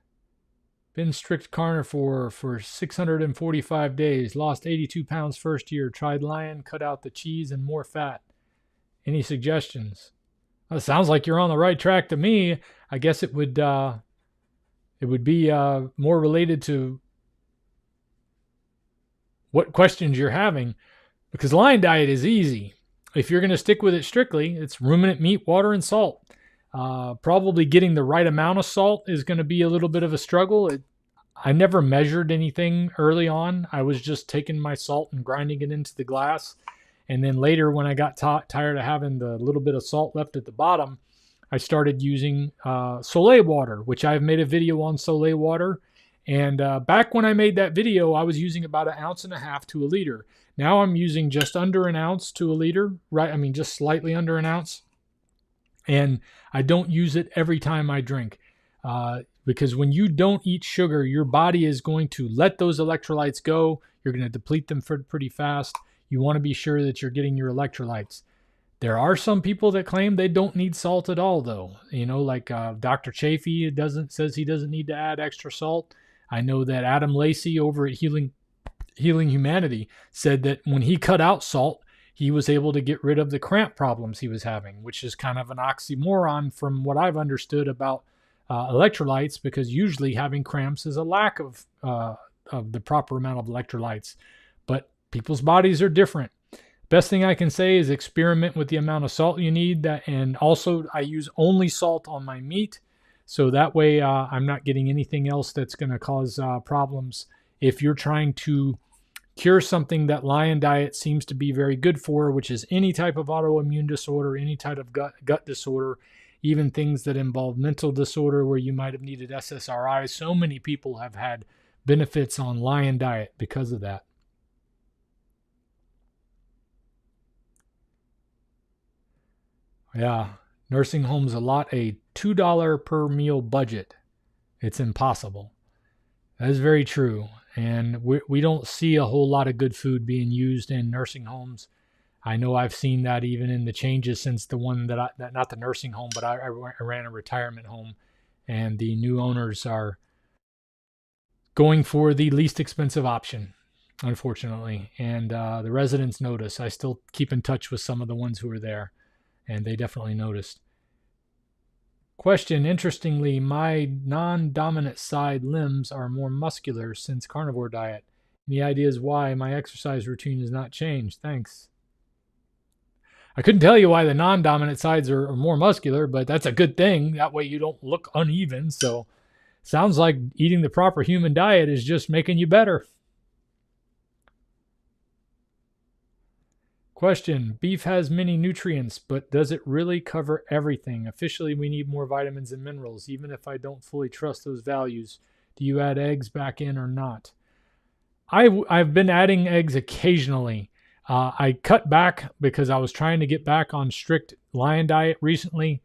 Been strict carnivore for 645 days. Lost 82 pounds first year. Tried lion, cut out the cheese and more fat. Any suggestions? Well, it sounds like you're on the right track to me. I guess it would be more related to what questions you're having, because lion diet is easy. If you're going to stick with it strictly, it's ruminant meat, water, and salt. Probably getting the right amount of salt is going to be a little bit of a struggle. I never measured anything early on. I was just taking my salt and grinding it into the glass. And then later, when I got tired of having the little bit of salt left at the bottom, I started using Soleil water, which I've made a video on Soleil water. And back when I made that video, I was using about 1.5 ounces to a liter. Now I'm using just under 1 ounce to a liter, right? Just slightly under 1 ounce. And I don't use it every time I drink, because when you don't eat sugar, your body is going to let those electrolytes go. You're going to deplete them pretty fast. You want to be sure that you're getting your electrolytes. There are some people that claim they don't need salt at all, though. Like Dr. Chafee says he doesn't need to add extra salt. I know that Adam Lacey over at Healing Humanity said that when he cut out salt, he was able to get rid of the cramp problems he was having, which is kind of an oxymoron from what I've understood about electrolytes, because usually having cramps is a lack of the proper amount of electrolytes. But people's bodies are different. Best thing I can say is experiment with the amount of salt you need. And also, I use only salt on my meat, so that way I'm not getting anything else that's going to cause problems. If you're trying to cure something that lion diet seems to be very good for, which is any type of autoimmune disorder, any type of gut disorder, even things that involve mental disorder where you might have needed SSRIs. So many people have had benefits on lion diet because of that. Yeah, nursing homes allot a $2 per meal budget. It's impossible. That is very true. And we don't see a whole lot of good food being used in nursing homes. I know I've seen that even in the changes since the one that not the nursing home, but I ran a retirement home, and the new owners are going for the least expensive option, unfortunately. And the residents notice. I still keep in touch with some of the ones who are there, and they definitely noticed. Question: interestingly, my non-dominant side limbs are more muscular since carnivore diet. Any ideas why my exercise routine has not changed? Thanks. I couldn't tell you why the non-dominant sides are more muscular, but that's a good thing. That way you don't look uneven. So sounds like eating the proper human diet is just making you better. Question: beef has many nutrients, but does it really cover everything? Officially, we need more vitamins and minerals, even if I don't fully trust those values. Do you add eggs back in or not? I've been adding eggs occasionally. I cut back because I was trying to get back on strict lion diet recently.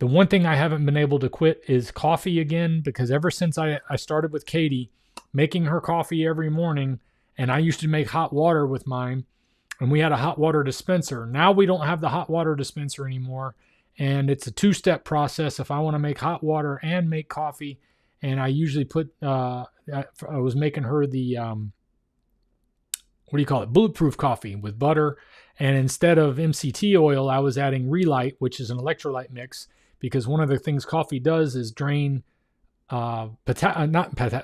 The one thing I haven't been able to quit is coffee again, because ever since I started with Katie, making her coffee every morning, and I used to make hot water with mine, and we had a hot water dispenser. Now we don't have the hot water dispenser anymore, and it's a two-step process if I want to make hot water and make coffee. And I usually put, I was making her the, what do you call it, bulletproof coffee with butter. And instead of MCT oil, I was adding Relight, which is an electrolyte mix, because one of the things coffee does is drain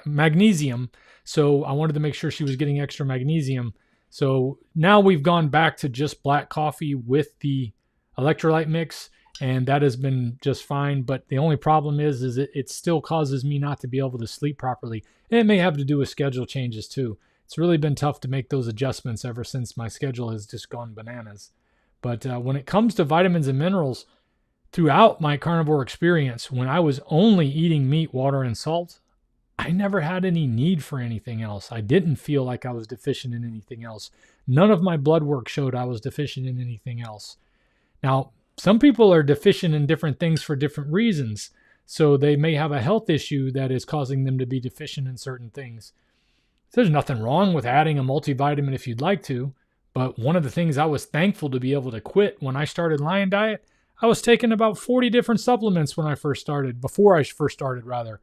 magnesium. So I wanted to make sure she was getting extra magnesium. So now we've gone back to just black coffee with the electrolyte mix, and that has been just fine. But the only problem is it still causes me not to be able to sleep properly. And it may have to do with schedule changes too. It's really been tough to make those adjustments ever since my schedule has just gone bananas. But when it comes to vitamins and minerals, throughout my carnivore experience, when I was only eating meat, water, and salt, I never had any need for anything else. I didn't feel like I was deficient in anything else. None of my blood work showed I was deficient in anything else. Now, some people are deficient in different things for different reasons. So they may have a health issue that is causing them to be deficient in certain things. There's nothing wrong with adding a multivitamin if you'd like to. But one of the things I was thankful to be able to quit when I started Lion Diet, I was taking about 40 different supplements when I first started, before I first started rather.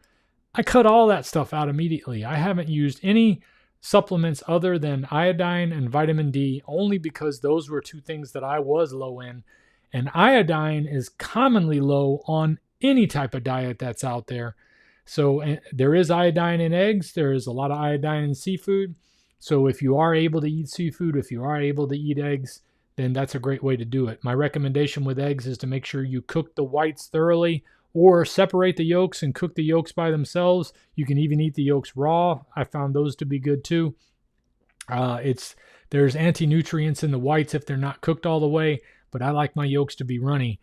I cut all that stuff out immediately. I haven't used any supplements other than iodine and vitamin D, only because those were two things that I was low in. And iodine is commonly low on any type of diet that's out there. So there is iodine in eggs. There is a lot of iodine in seafood. So if you are able to eat seafood, if you are able to eat eggs, then that's a great way to do it. My recommendation with eggs is to make sure you cook the whites thoroughly, or separate the yolks and cook the yolks by themselves. You can even eat the yolks raw. I found those to be good too. There's anti-nutrients in the whites if they're not cooked all the way, but I like my yolks to be runny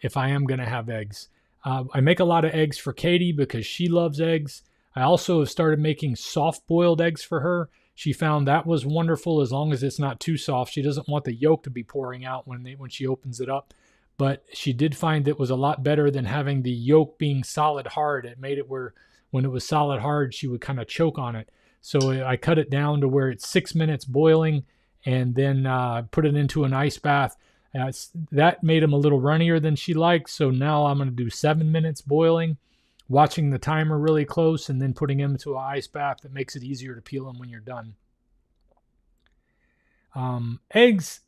if I am going to have eggs. I make a lot of eggs for Katie because she loves eggs. I also have started making soft-boiled eggs for her. She found that was wonderful as long as it's not too soft. She doesn't want the yolk to be pouring out when she opens it up. But she did find it was a lot better than having the yolk being solid hard. It made it where when it was solid hard, she would kind of choke on it. So I cut it down to where it's 6 minutes boiling, and then put it into an ice bath. That made them a little runnier than she likes. So now I'm going to do 7 minutes boiling, watching the timer really close, and then putting them into an ice bath. That makes it easier to peel them when you're done. Eggs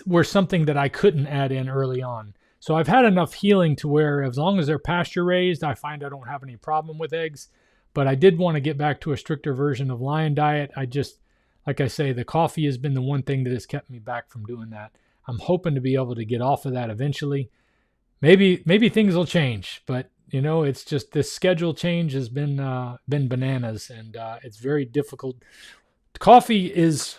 were something that I couldn't add in early on. So I've had enough healing to where as long as they're pasture raised, I find I don't have any problem with eggs. But I did want to get back to a stricter version of Lion Diet. Like I say, the coffee has been the one thing that has kept me back from doing that. I'm hoping to be able to get off of that eventually. Maybe things will change, but it's just this schedule change has been bananas, and it's very difficult. Coffee is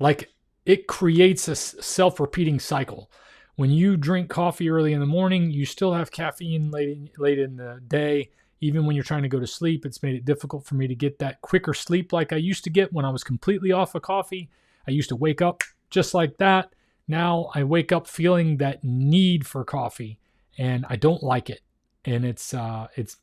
like, it creates a self-repeating cycle. When you drink coffee early in the morning, you still have caffeine late in the day. Even when you're trying to go to sleep, it's made it difficult for me to get that quicker sleep like I used to get when I was completely off of coffee. I used to wake up just like that. Now I wake up feeling that need for coffee, and I don't like it. And it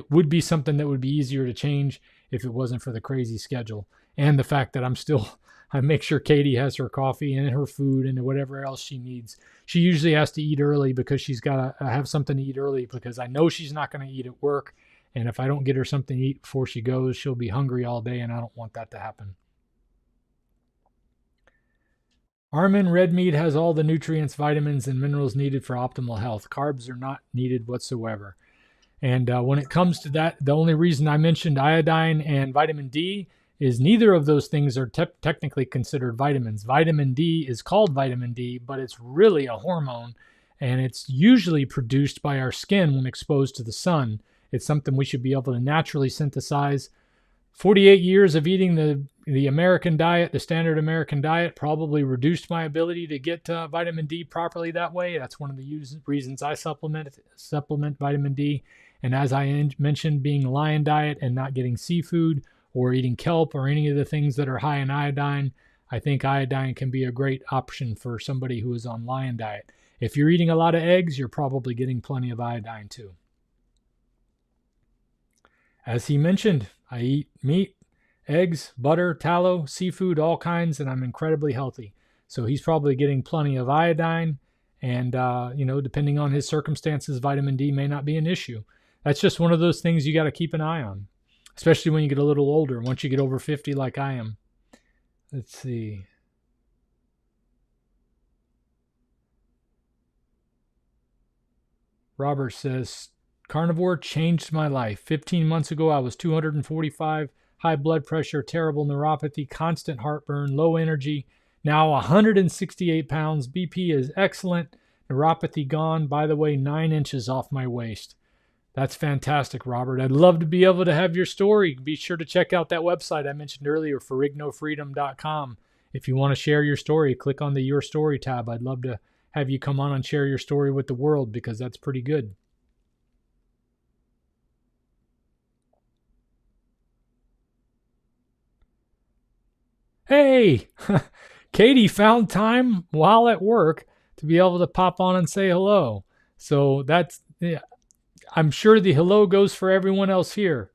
would be something that would be easier to change if it wasn't for the crazy schedule and the fact that I make sure Katie has her coffee and her food and whatever else she needs. She usually has to eat early because she's got to have something to eat early, because I know she's not going to eat at work. And if I don't get her something to eat before she goes, she'll be hungry all day, and I don't want that to happen. Armin, red meat has all the nutrients, vitamins, and minerals needed for optimal health. Carbs are not needed whatsoever. And when it comes to that, the only reason I mentioned iodine and vitamin D is neither of those things are technically considered vitamins. Vitamin D is called vitamin D, but it's really a hormone, and it's usually produced by our skin when exposed to the sun. It's something we should be able to naturally synthesize. 48 years of eating the American diet, the standard American diet, probably reduced my ability to get vitamin D properly that way. That's one of the reasons I supplement vitamin D. And as I mentioned, being a lion diet and not getting seafood or eating kelp or any of the things that are high in iodine, I think iodine can be a great option for somebody who is on lion diet. If you're eating a lot of eggs, you're probably getting plenty of iodine too. As he mentioned, I eat meat, eggs, butter, tallow, seafood, all kinds, and I'm incredibly healthy. So he's probably getting plenty of iodine, and depending on his circumstances, vitamin D may not be an issue. That's just one of those things you got to keep an eye on, especially when you get a little older, once you get over 50 like I am. Let's see. Robert says, carnivore changed my life. 15 months ago, I was 245, high blood pressure, terrible neuropathy, constant heartburn, low energy. Now 168 pounds. BP is excellent. Neuropathy gone. By the way, 9 inches off my waist. That's fantastic, Robert. I'd love to be able to have your story. Be sure to check out that website I mentioned earlier, ferrignofreedom.com. If you want to share your story, click on the Your Story tab. I'd love to have you come on and share your story with the world, because that's pretty good. Hey, Katie found time while at work to be able to pop on and say hello. So yeah, I'm sure the hello goes for everyone else here.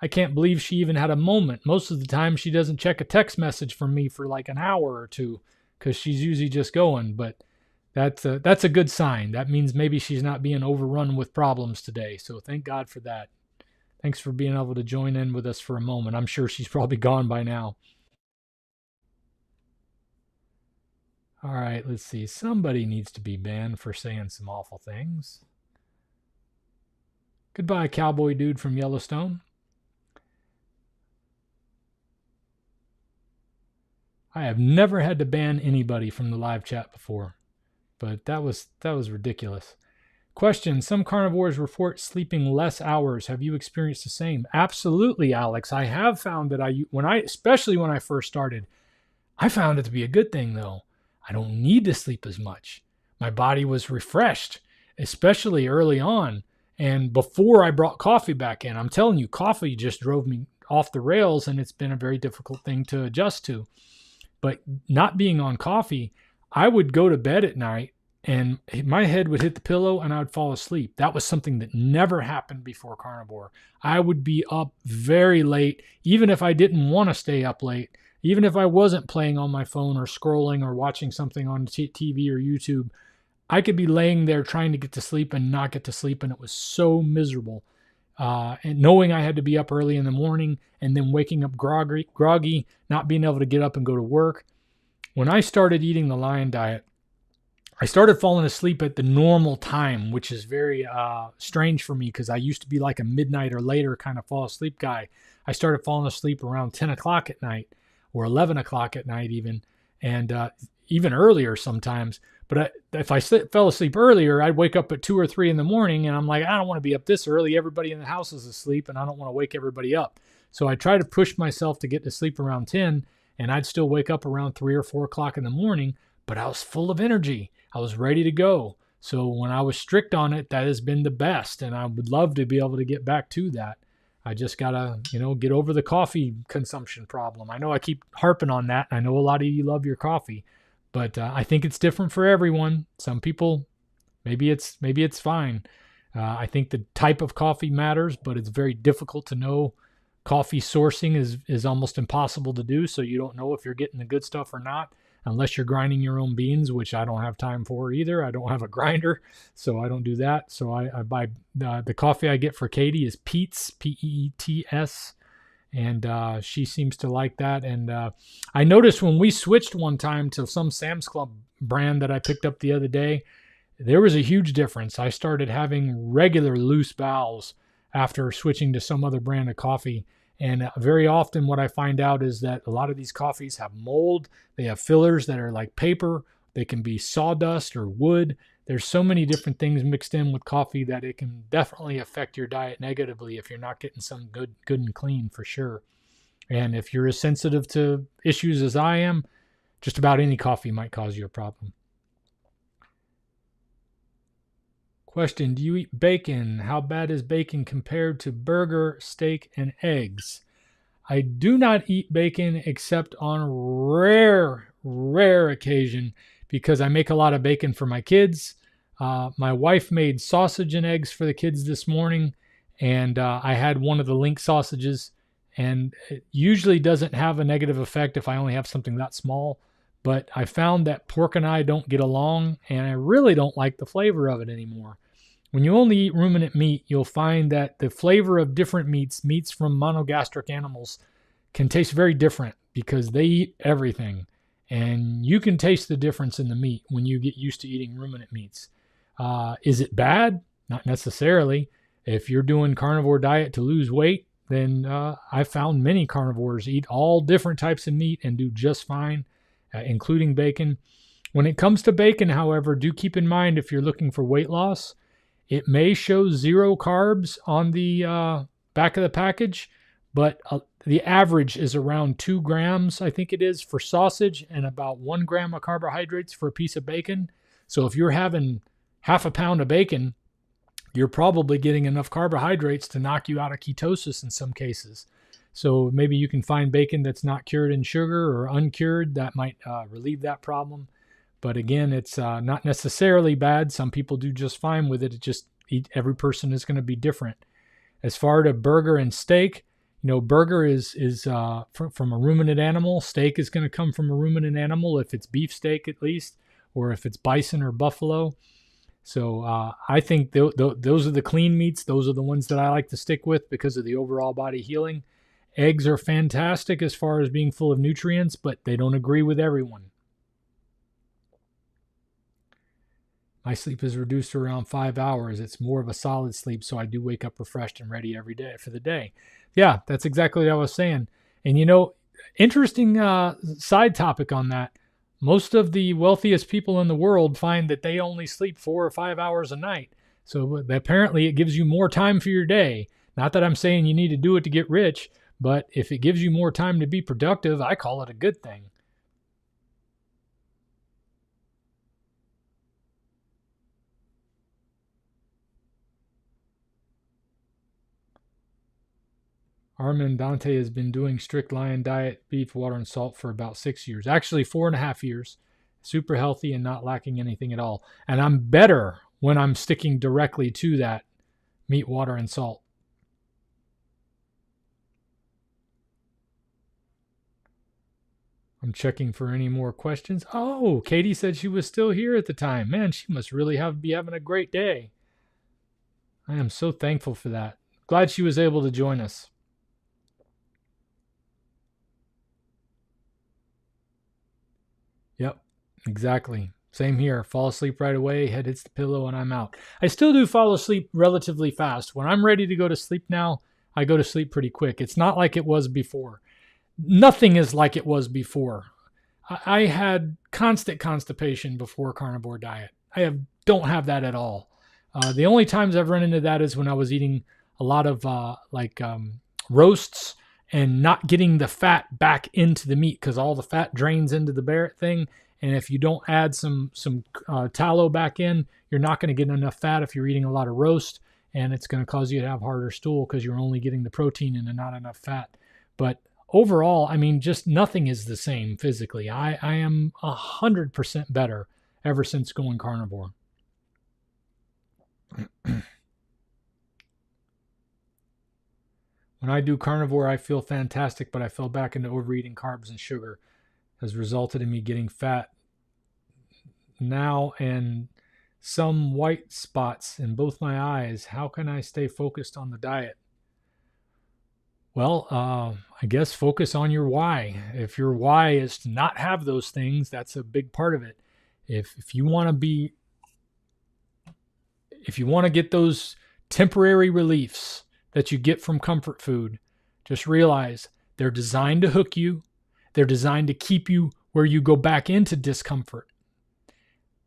I can't believe she even had a moment. Most of the time she doesn't check a text message from me for like an hour or two, because she's usually just going. But that's a good sign. That means maybe she's not being overrun with problems today. So thank God for that. Thanks for being able to join in with us for a moment. I'm sure she's probably gone by now. All right, let's see. Somebody needs to be banned for saying some awful things. Goodbye, cowboy dude from Yellowstone. I have never had to ban anybody from the live chat before, but that was ridiculous. Question: some carnivores report sleeping less hours. Have you experienced the same? Absolutely, Alex. I have found that especially when I first started, I found it to be a good thing though. I don't need to sleep as much. My body was refreshed, especially early on. And before I brought coffee back in, I'm telling you, coffee just drove me off the rails, and it's been a very difficult thing to adjust to. But not being on coffee, I would go to bed at night and my head would hit the pillow and I would fall asleep. That was something that never happened before carnivore. I would be up very late, even if I didn't want to stay up late. Even if I wasn't playing on my phone or scrolling or watching something on TV or YouTube, I could be laying there trying to get to sleep and not get to sleep, and it was so miserable. And knowing I had to be up early in the morning and then waking up groggy, not being able to get up and go to work. When I started eating the lion diet, I started falling asleep at the normal time, which is very strange for me because I used to be like a midnight or later kind of fall asleep guy. I started falling asleep around 10 o'clock at night, or 11 o'clock at night even, and even earlier sometimes. But if I fell asleep earlier, I'd wake up at 2 or 3 in the morning, and I'm like, I don't want to be up this early. Everybody in the house is asleep, and I don't want to wake everybody up. So I try to push myself to get to sleep around 10, and I'd still wake up around 3 or 4 o'clock in the morning, but I was full of energy. I was ready to go. So when I was strict on it, that has been the best, and I would love to be able to get back to that. I just got to, get over the coffee consumption problem. I know I keep harping on that. I know a lot of you love your coffee, but I think it's different for everyone. Some people, maybe it's fine. I think the type of coffee matters, but it's very difficult to know Coffee sourcing is almost impossible to do, so you don't know if you're getting the good stuff or not unless you're grinding your own beans, which I don't have time for either. I don't have a grinder, so I don't do that. So I buy the coffee I get for Katie is Peet's, Peets, and she seems to like that. And I noticed when we switched one time to some Sam's Club brand that I picked up the other day, there was a huge difference. I started having regular loose bowels after switching to some other brand of coffee. And very often what I find out is that a lot of these coffees have mold. They have fillers that are like paper. They can be sawdust or wood. There's so many different things mixed in with coffee that it can definitely affect your diet negatively if you're not getting some good and clean, for sure. And if you're as sensitive to issues as I am, just about any coffee might cause you a problem. Question, do you eat bacon? How bad is bacon compared to burger, steak, and eggs? I do not eat bacon except on rare occasion because I make a lot of bacon for my kids. My wife made sausage and eggs for the kids this morning, and I had one of the link sausages, and it usually doesn't have a negative effect if I only have something that small. But I found that pork and I don't get along, and I really don't like the flavor of it anymore. When you only eat ruminant meat, you'll find that the flavor of different meats from monogastric animals, can taste very different because they eat everything. And you can taste the difference in the meat when you get used to eating ruminant meats. Is it bad? Not necessarily. If you're doing carnivore diet to lose weight, then I found many carnivores eat all different types of meat and do just fine, including bacon. When it comes to bacon, however, do keep in mind if you're looking for weight loss, it may show 0 carbs on the back of the package, but the average is around 2 grams, I think it is, for sausage and about 1 gram of carbohydrates for a piece of bacon. So if you're having half a pound of bacon, you're probably getting enough carbohydrates to knock you out of ketosis in some cases. So maybe you can find bacon that's not cured in sugar or uncured. That might relieve that problem. But again, it's not necessarily bad. Some people do just fine with it. It just every person is going to be different. As far to burger and steak, burger is from a ruminant animal. Steak is going to come from a ruminant animal if it's beef steak at least, or if it's bison or buffalo. So I think those are the clean meats. Those are the ones that I like to stick with because of the overall body healing. Eggs are fantastic as far as being full of nutrients, but they don't agree with everyone. My sleep is reduced to around 5 hours. It's more of a solid sleep, so I do wake up refreshed and ready every day for the day. Yeah, that's exactly what I was saying. And interesting side topic on that. Most of the wealthiest people in the world find that they only sleep 4 or 5 hours a night. So apparently it gives you more time for your day. Not that I'm saying you need to do it to get rich, but if it gives you more time to be productive, I call it a good thing. Armin Dante has been doing strict lion diet, beef, water, and salt for about 6 years. Actually, 4.5 years. Super healthy and not lacking anything at all. And I'm better when I'm sticking directly to that meat, water, and salt. I'm checking for any more questions. Oh, Katie said she was still here at the time. Man, she must really be having a great day. I am so thankful for that. Glad she was able to join us. Yep, exactly. Same here. Fall asleep right away, head hits the pillow, and I'm out. I still do fall asleep relatively fast. When I'm ready to go to sleep now, I go to sleep pretty quick. It's not like it was before. Nothing is like it was before. I had constant constipation before carnivore diet. Don't have that at all. The only times I've run into that is when I was eating a lot of roasts and not getting the fat back into the meat because all the fat drains into the Barrett thing. And if you don't add some tallow back in, you're not going to get enough fat if you're eating a lot of roast, and it's going to cause you to have harder stool because you're only getting the protein in and not enough fat. But overall, I mean, just nothing is the same physically. I am 100% better ever since going carnivore. When I do carnivore, I feel fantastic, but I fell back into overeating carbs and sugar. Has resulted in me getting fat now and some white spots in both my eyes. How can I stay focused on the diet? Well, I guess focus on your why. If your why is to not have those things, that's a big part of it. If you want to be, if you want to get those temporary reliefs that you get from comfort food, just realize they're designed to hook you. They're designed to keep you where you go back into discomfort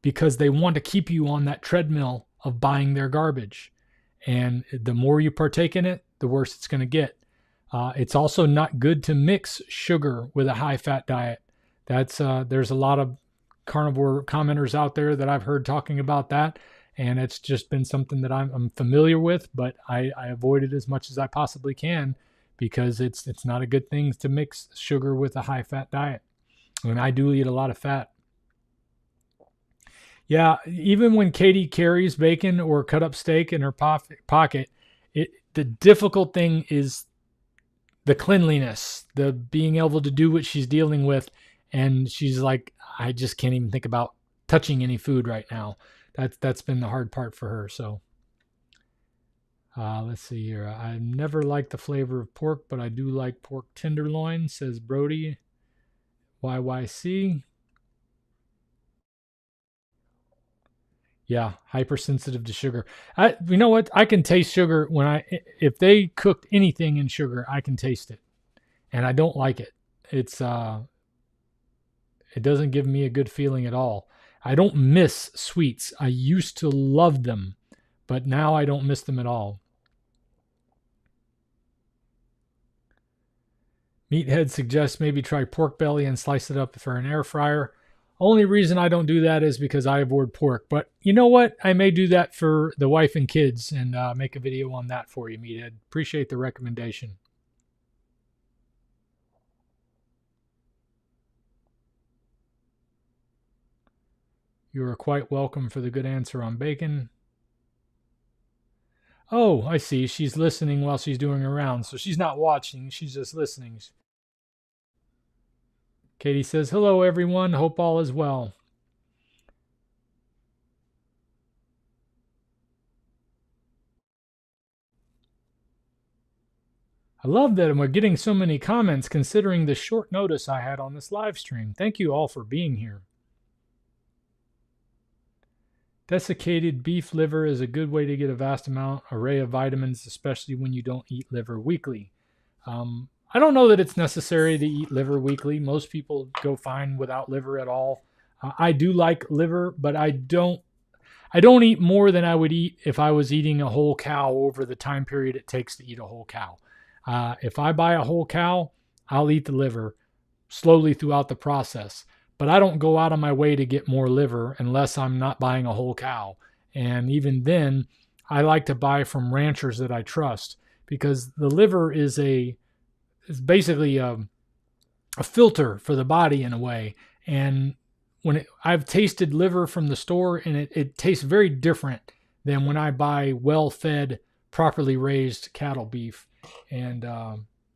because they want to keep you on that treadmill of buying their garbage. And the more you partake in it, the worse it's going to get. It's also not good to mix sugar with a high-fat diet. There's a lot of carnivore commenters out there that I've heard talking about that, and it's just been something that I'm familiar with, but I avoid it as much as I possibly can because it's not a good thing to mix sugar with a high-fat diet. I mean, I do eat a lot of fat. Yeah, even when Katie carries bacon or cut up steak in her pocket, the difficult thing is the cleanliness, the being able to do what she's dealing with. And she's like, I just can't even think about touching any food right now. That's been the hard part for her. So let's see here. I never liked the flavor of pork, but I do like pork tenderloin, says Brody YYC. Yeah, hypersensitive to sugar. You know what? I can taste sugar if they cooked anything in sugar, I can taste it, and I don't like it. It doesn't give me a good feeling at all. I don't miss sweets. I used to love them, but now I don't miss them at all. Meathead suggests maybe try pork belly and slice it up for an air fryer. Only reason I don't do that is because I avoid pork. But you know what? I may do that for the wife and kids and make a video on that for you, Meathead. Appreciate the recommendation. You are quite welcome for the good answer on bacon. Oh, I see. She's listening while she's doing her rounds. So she's not watching. She's just listening. Katie says, hello, everyone. Hope all is well. I love that we're getting so many comments considering the short notice I had on this live stream. Thank you all for being here. Desiccated beef liver is a good way to get a vast array of vitamins, especially when you don't eat liver weekly. I don't know that it's necessary to eat liver weekly. Most people go fine without liver at all. I do like liver, but I don't eat more than I would eat if I was eating a whole cow over the time period it takes to eat a whole cow. If I buy a whole cow, I'll eat the liver slowly throughout the process. But I don't go out of my way to get more liver unless I'm not buying a whole cow. And even then, I like to buy from ranchers that I trust because the liver is basically a filter for the body in a way. And I've tasted liver from the store, and it tastes very different than when I buy well-fed, properly raised cattle beef. And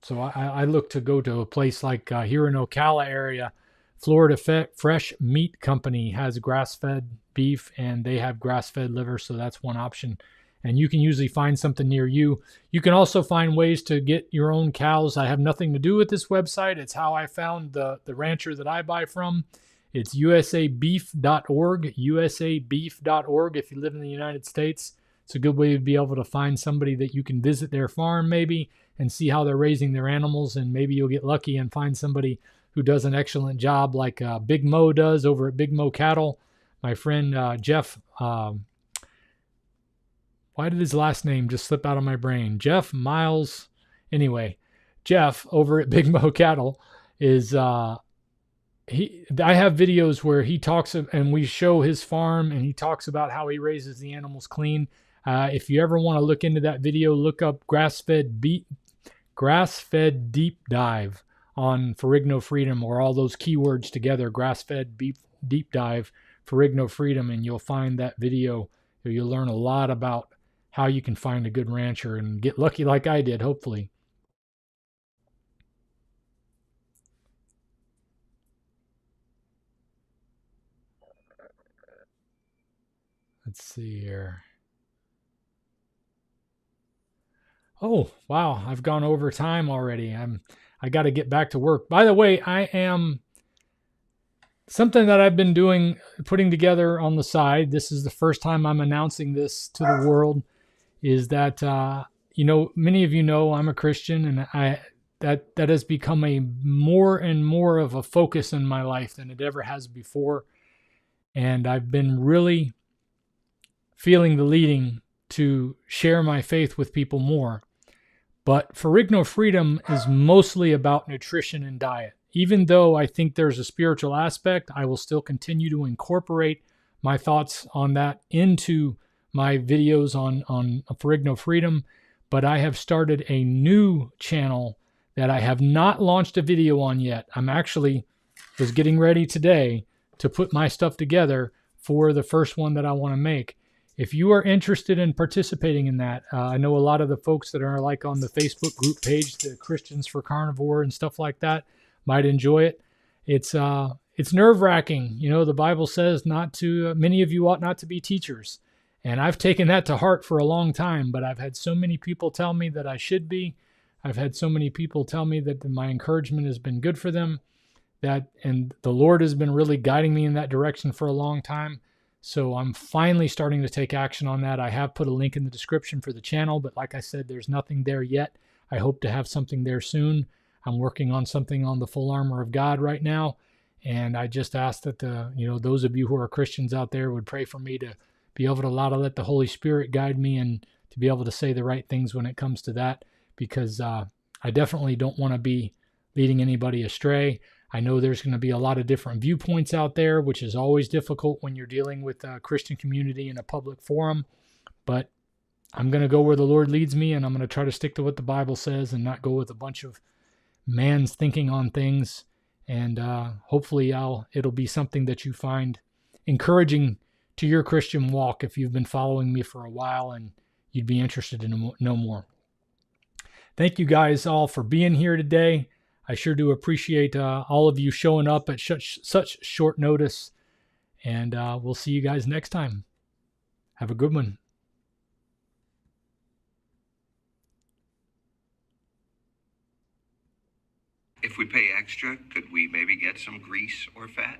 so I look to go to a place like here in Ocala area. Florida Fresh Meat Company has grass-fed beef, and they have grass-fed liver, so that's one option. And you can usually find something near you. You can also find ways to get your own cows. I have nothing to do with this website. It's how I found the rancher that I buy from. It's usabeef.org, usabeef.org if you live in the United States. It's a good way to be able to find somebody that you can visit their farm maybe and see how they're raising their animals, and maybe you'll get lucky and find somebody who does an excellent job like Big Mo does over at Big Mo Cattle. My friend Jeff, why did his last name just slip out of my brain? Jeff Miles. Anyway, Jeff over at Big Mo Cattle is, I have videos where he talks and we show his farm and he talks about how he raises the animals clean. If you ever want to look into that video, look up grass-fed deep dive on Ferrigno Freedom, or all those keywords together, grass-fed beef deep dive Ferrigno Freedom, and you'll find that video. You'll learn a lot about how you can find a good rancher and get lucky like I did, hopefully. Let's see here. Oh, wow. I've gone over time already. I got to get back to work. By the way, I am something that I've been doing, putting together on the side. This is the first time I'm announcing this to the world. Is that many of you know I'm a Christian, and that has become a more and more of a focus in my life than it ever has before. And I've been really feeling the leading to share my faith with people more. But Ferrigno Freedom is mostly about nutrition and diet. Even though I think there's a spiritual aspect, I will still continue to incorporate my thoughts on that into my videos on Ferrigno Freedom. But I have started a new channel that I have not launched a video on yet. I'm actually was getting ready today to put my stuff together for the first one that I want to make. If you are interested in participating in that, I know a lot of the folks that are like on the Facebook group page, the Christians for Carnivore and stuff like that, might enjoy it. It's nerve-wracking. The Bible says many of you ought not to be teachers. And I've taken that to heart for a long time, but I've had so many people tell me that I should be. I've had so many people tell me that my encouragement has been good for them, and the Lord has been really guiding me in that direction for a long time. So I'm finally starting to take action on that. I have put a link in the description for the channel, but like I said, there's nothing there yet. I hope to have something there soon. I'm working on something on the full armor of God right now. And I just ask that those of you who are Christians out there would pray for me to be able to let the Holy Spirit guide me and to be able to say the right things when it comes to that, because I definitely don't want to be leading anybody astray. I know there's going to be a lot of different viewpoints out there, which is always difficult when you're dealing with a Christian community in a public forum. But I'm going to go where the Lord leads me, and I'm going to try to stick to what the Bible says and not go with a bunch of man's thinking on things. And hopefully it'll be something that you find encouraging to your Christian walk if you've been following me for a while and you'd be interested in know more. Thank you guys all for being here today. I sure do appreciate all of you showing up at such short notice. And we'll see you guys next time. Have a good one. If we pay extra, could we maybe get some grease or fat?